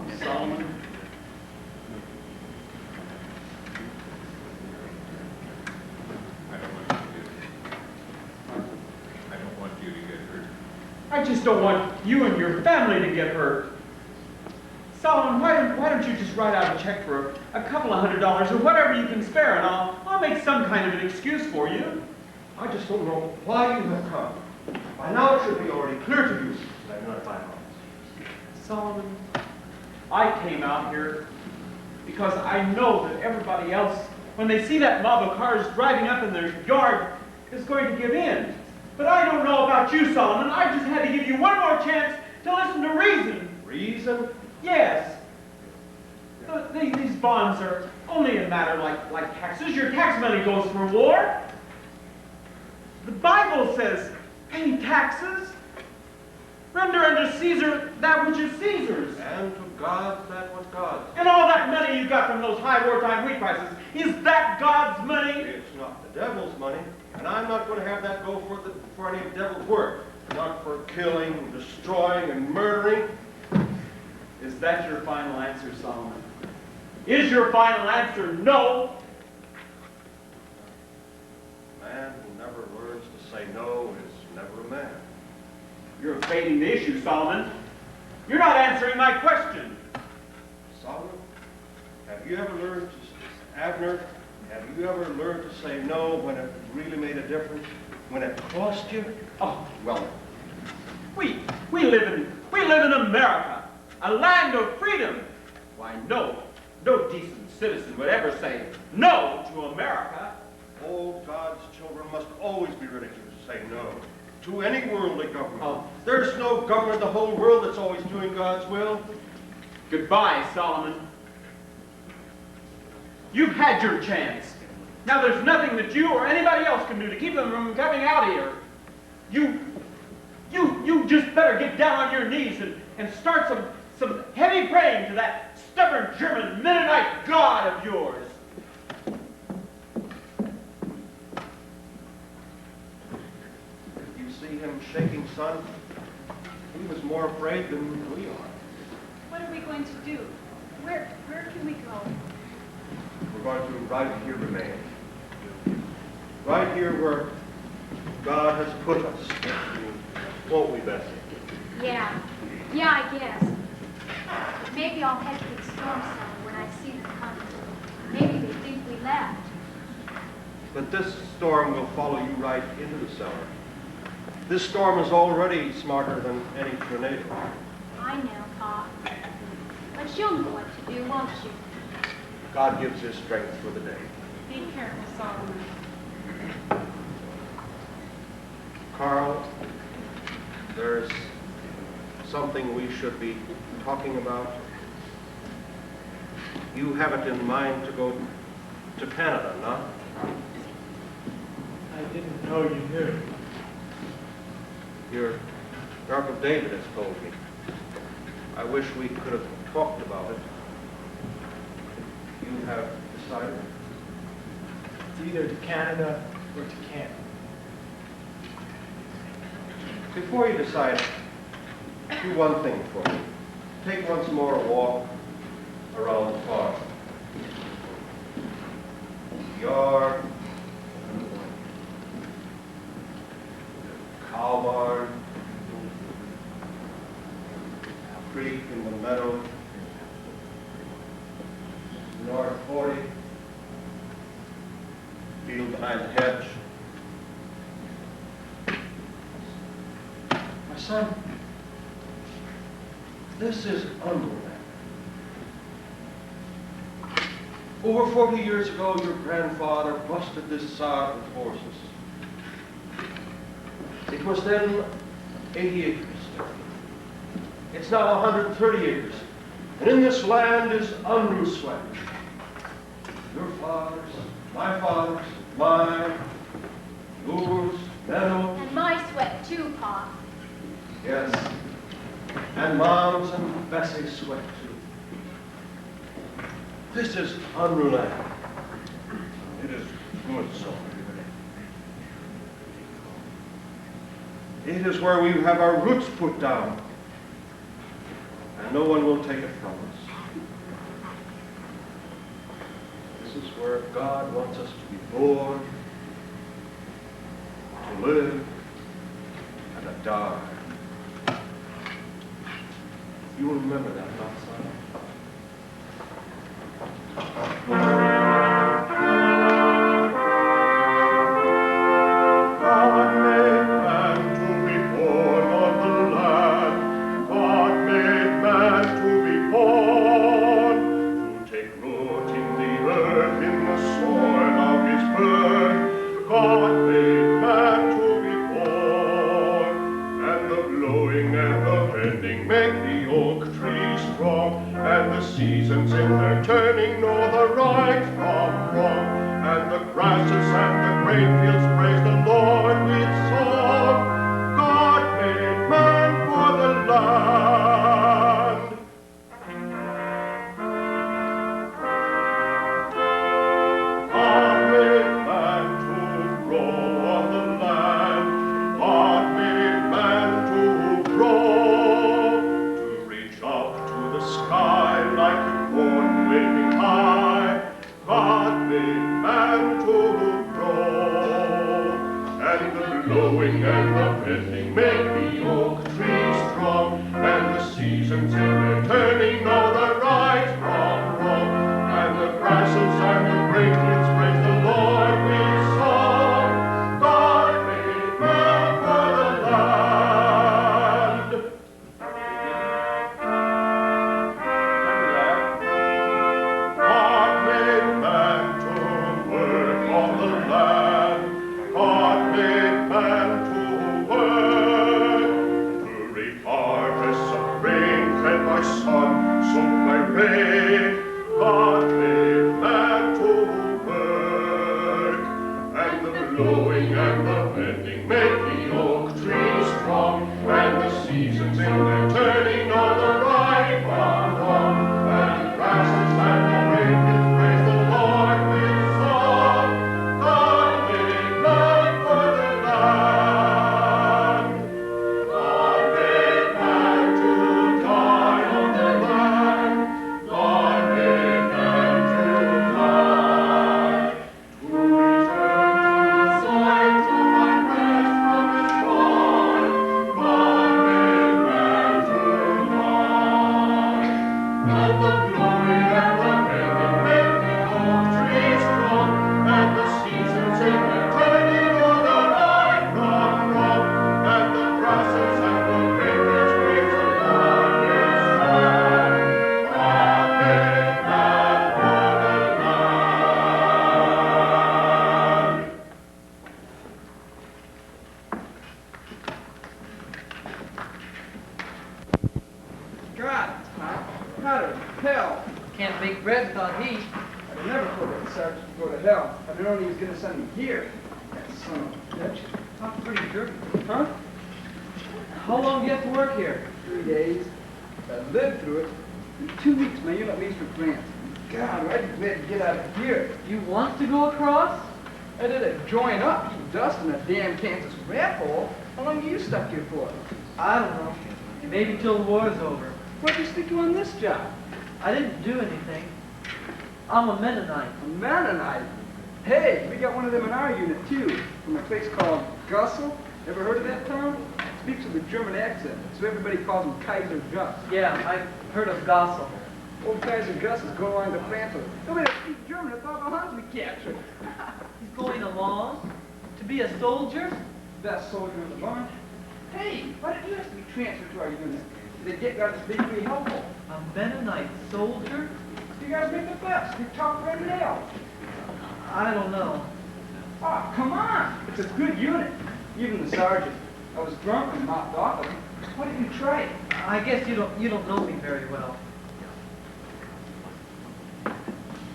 like? Solomon. I just don't want you and your family to get hurt. Solomon, why don't you just write out a check for a couple of $100 or whatever you can spare, and I'll make some kind of an excuse for you. I just don't know why you have come. By now it should be already clear to you that I'm not buying bonds. Solomon, I came out here because I know that everybody else, when they see that mob of cars driving up in their yard, is going to give in. But I don't know about you, Solomon. I just had to give you one more chance to listen to reason. Reason? Yes. These bonds are only a matter like taxes. Your tax money goes for war. The Bible says, pay taxes. Render unto Caesar that which is Caesar's. And to God that was God's. And all that money you got from those high wartime wheat prices, is that God's money? It's not the devil's money. And I'm not going to have that go for any devil's work. Not for killing, destroying, and murdering. Is that your final answer, Solomon? Is your final answer no? A man who never learns to say no is never a man. You're evading the issue, Solomon. You're not answering my question. Solomon, have you ever learned to, Abner, have you ever learned to say no when it really made a difference? When it cost you? Oh, well, we live in America, a land of freedom. Why, no decent citizen would ever say no to America. Oh, God's children must always be ready to say no to any worldly government. Oh. There's no government in the whole world that's always doing God's will. Goodbye, Solomon. You've had your chance. Now there's nothing that you or anybody else can do to keep them from coming out here. You just better get down on your knees and start some heavy praying to that stubborn German Mennonite God of yours. You see him shaking, son? He was more afraid than we are. What are we going to do? Where can we go? We're going to right here remain. Right here where God has put us. Won't we, Bessie? Yeah, I guess. Maybe I'll head to the storm cellar when I see them coming. Maybe they think we left. But this storm will follow you right into the cellar. This storm is already smarter than any tornado. I know, Pa. But you'll know what to do, won't you? God gives his strength for the day. Be careful, Solomon. Carl, there's something we should be talking about. You have it in mind to go to Canada, not? I didn't know you knew. Your Uncle David has told me. I wish we could have talked about it. You have decided? It's either to Canada or to Canada. Before you decide, do one thing for me. Take once more a walk around the farm. Yard, cow barn, creek in the meadow, North 40, field behind the hedge. My son, this is unreal. Over 40 years ago, your grandfather busted this sod with horses. It was then 80 acres. It's now 130 acres. And in this land is unreal sweat. Your father's, my father's, mine, yours, Menno. And my sweat too, Pa. Yes. And Mom's and Bessie's sweat too. This is unreal land. It is good soil. It is where we have our roots put down. And no one will take it from us. This is where God wants us to be born, to live, and to die. You will remember that, not son? God made man to be born on the land. God made man to be born, to take root in the earth, in the soil of his birth. God made man to be born, and the blowing and the bending make the oak tree strong, and the seasons in their turning know the right from wrong, and the grasses and the grain fields praise the Lord with song. God made man for the land. God made man to grow on the land. God made man to grow, to reach up to the sky like a corn waving high. God made man to grow, and the blowing and the bending make the oak tree strong, and the seasons in their turning know the right from wrong, and the grasses and the grain fields praise the Lord with song. God made man for the land. God made man to work on the land. God made man to work, to reap harvests of grain fed by sun, so to hell. Can't bake bread without heat. I'd never told that sergeant to go to hell. I'd known he was going to send me here. That son of a bitch. Talk pretty jerky. Huh? How long do you have to work here? 3 days. I lived through it. In 2 weeks, my unit leaves for France. God, I'd be glad to get out of here. You want to go across? I did a join up, eating dust in that damn Kansas rat hole. How long are you stuck here for? I don't know. Maybe till the war's over. Why'd you stick you on this job? I didn't do anything. I'm a Mennonite. A Mennonite? Hey, we got one of them in our unit, too, from a place called Gussel. Ever heard of that town? Speaks with a German accent, so everybody calls him Kaiser Gus. Yeah, I've heard of Gossel. Old Kaiser Gus is going along to France with nobody that speaks German at all the Huns we captured. He's going along? To be a soldier? Best soldier in the bunch. Hey, why did you have to be transferred to our unit? They get guys to be really helpful. A Mennonite soldier? You guys make the best. You talk right now. I don't know. Oh, come on. It's a good unit. Even the sergeant. I was drunk and mopped off of him. Why didn't you try it? I guess you don't know me very well.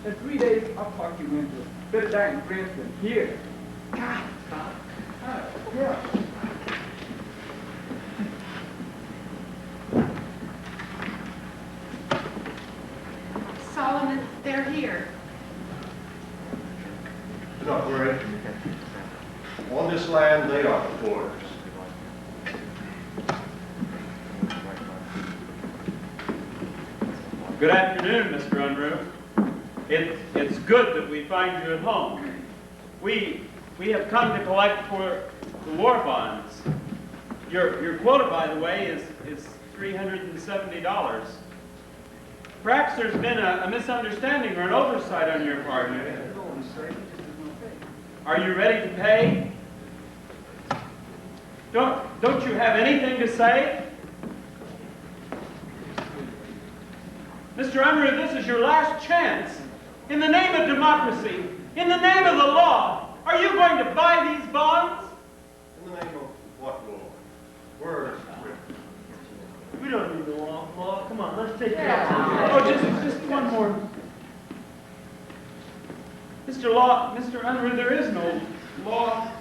In 3 days, I'll talk you into it. Better die in France than here. God. Yeah. Solomon, they're here. Do not worry. On this land, they are the foreigners. Good afternoon, Mr. Unruh. It's good that we find you at home. We have come to collect for the war bonds. Your quota, by the way, is $370. Perhaps there's been a misunderstanding or an oversight on your part. Are you ready to pay? Don't you have anything to say? Mr. Unruh, this is your last chance. In the name of democracy, in the name of the law, are you going to buy these bonds? In the name of what law? Words written. We don't need the law. Come on, let's take it. Oh, just one more. Mr. Unruh, there is no law.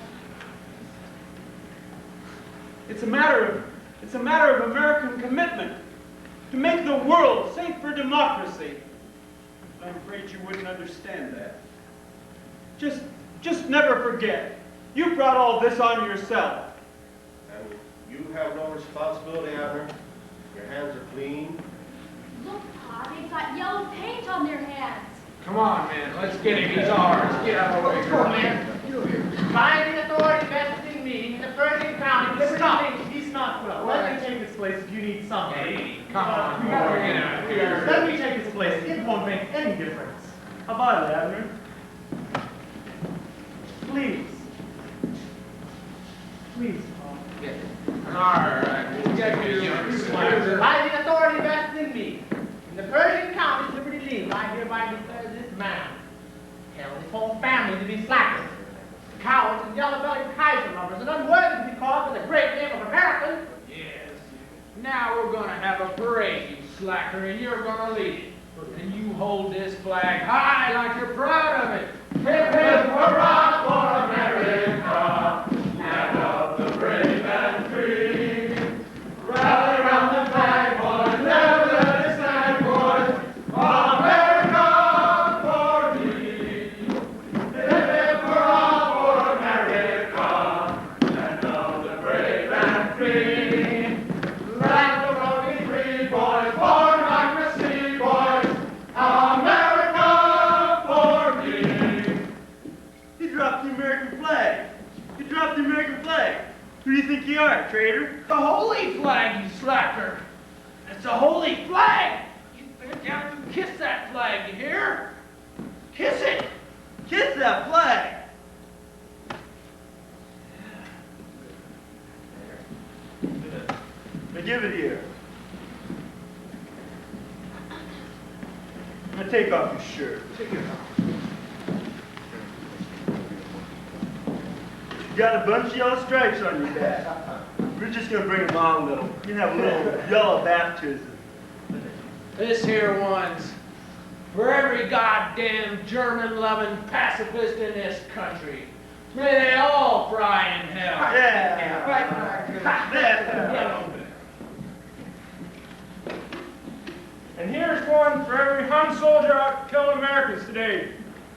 It's a matter of American commitment to make the world safe for democracy. I'm afraid you wouldn't understand that. Just never forget. You brought all this on yourself. And you have no responsibility, Abner. Your hands are clean. Look, Pa, they've got yellow paint on their hands. Come on, man, let's get him. He's ours. Get out of the way. Come on, man. Binding authority vested in me in the Pershing County. Stop. He's not well. Let me take his place if you need somebody. Hey, come on, boy, get out of here. Let me take his place. It won't make any difference. How about it, Abner? Please. Please, Paul. All right, we'll get you. By the authority vested in me in the Pershing County, Liberty League, I hereby declare this man, held his whole family to be slackers, cowards and yellow-bellied Kaiser lovers, and unworthy to be called by the great name of American. Yes. Now we're gonna have a parade, you slacker, and you're gonna lead it. And you hold this flag high like you're proud of it. Hip, hip, hurrah for America, land of the brave and free. Rally round the flag, boys, never let it stand, boys. America for me. Hip, hip, hurrah for America, land of the brave and free. Land of the free, boys, for democracy, boys. America for me. You dropped the American flag. You dropped the American flag. Who do you think you are, traitor? The holy flag, you slacker. It's a holy flag. You bend down and kiss that flag, you hear? Kiss it. Kiss that flag. Now give it here. Now take off your shirt. Take it off. You got a bunch of yellow stripes on your back. We're just gonna bring them on a little. You can have a little yellow baptism. This here one's for every goddamn German-loving pacifist in this country. May they all fry in hell. Yeah. And here's one for every Hun soldier out killing Americans today.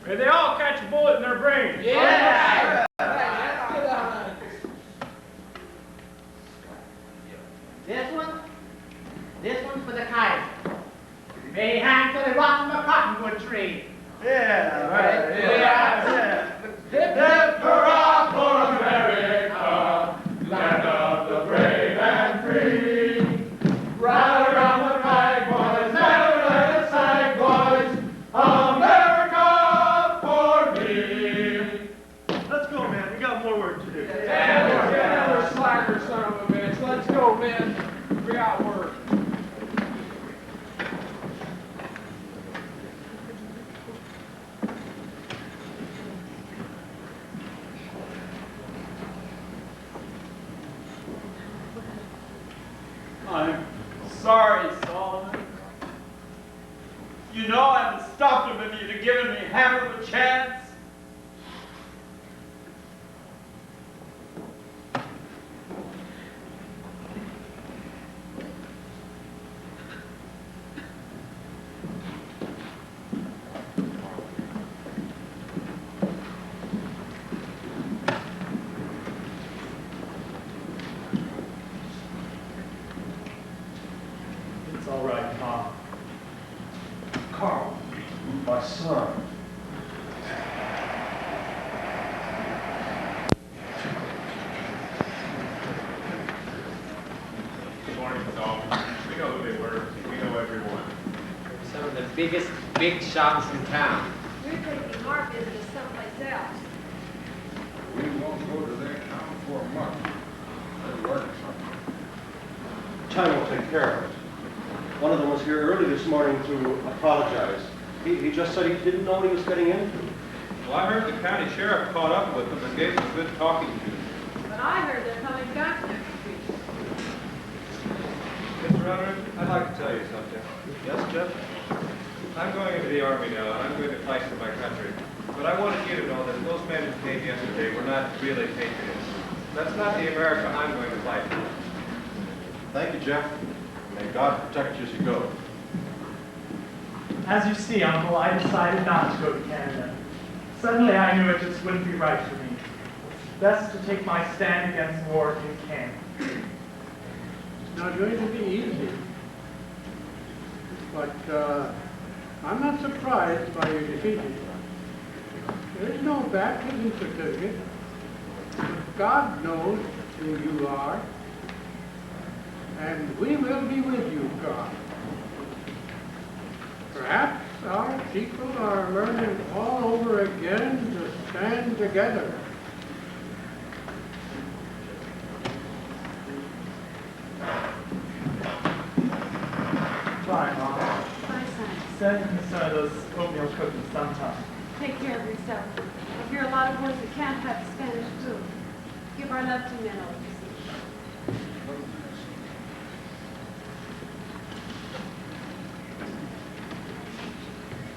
May they all catch a bullet in their brain. Yeah. This one's for the Kaiser. May he hang till he rots from a cottonwood tree. Yeah, right. Yeah. Hip hurrah for America, land of the brave and free. Ride around the flag, boys, never let it sag, boys. America for me. Let's go, man. We got more work to do. Yeah, slacker son of a bitch. Let's go, men. We got work. I'm sorry, Solomon. You know I haven't stopped him if you'd have given me half of a chance. It's all right, Tom. Carl, my son. Good morning, Solomon. We know who they were. We know everyone. Some of the biggest big shots in town. We're taking our business someplace else. We won't go to that town for a month. They're working something. Time will take care of it. One of them was here early this morning to apologize. He just said he didn't know what he was getting into. Well, I heard the county sheriff caught up with them and gave them a good talking to. But I heard they're coming back next week. Mr. Roderick, I'd like to tell you something. Yes, Jeff? I'm going into the Army now, and I'm going to fight for my country. But I wanted you to know that those men who came yesterday were not really patriots. That's not the America I'm going to fight for. Thank you, Jeff. May God protect you as you go. As you see, Uncle, I decided not to go to Canada. Suddenly I knew it just wouldn't be right for me. It's best to take my stand against war in Canada. It's not going to be easy. But I'm not surprised by your defeated. There is no baptism certificate. But God knows who you are. And we will be with you, God. Perhaps our people are learning all over again to stand together. Bye, Mom. Bye, son. Send me some of those oatmeal cookies sometime. Take care of yourself. I hear a lot of boys that can't have Spanish food. Give our love to men overseas.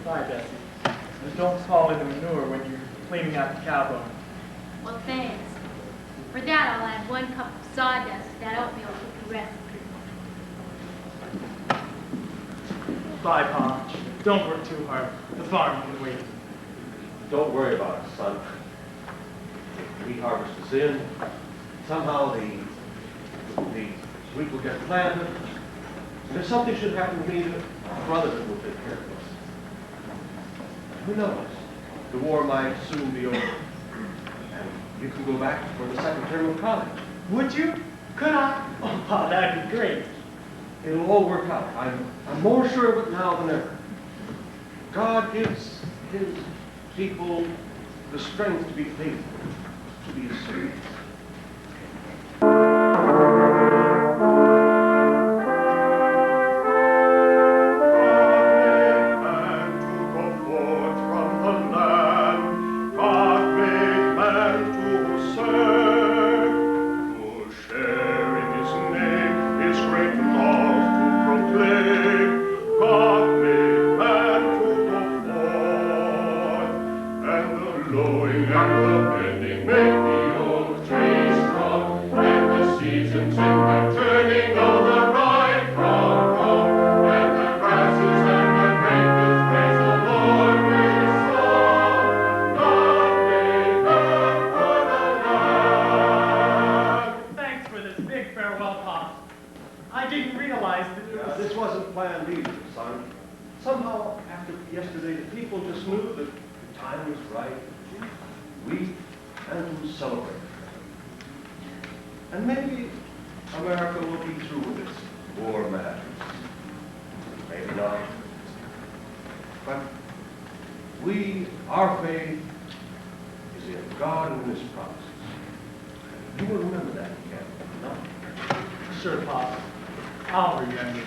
Bye, Bessie. And don't fall in the manure when you're cleaning out the cow bone. Well, thanks. For that, I'll add 1 cup of sawdust to that oatmeal cookie recipe. Bye, Pa. Don't work too hard. The farm can wait. Don't worry about it, son. The wheat harvest is in. Somehow the wheat will get planted. And if something should happen to me, our brother will take care of us. Who knows? The war might soon be over. And you can go back for the second term of college. Would you? Could I? Oh, Pa, that'd be great. It'll all work out. I'm more sure of it now than ever. God gives his people the strength to be faithful, to be his servants. God Somehow, after yesterday, the people just knew that the time was right to weep and to celebrate. And maybe America will be through with its war matters. Maybe not. But our faith is in God and His promises. You will remember that, Ken, no? Sure, Pop. I'll remember.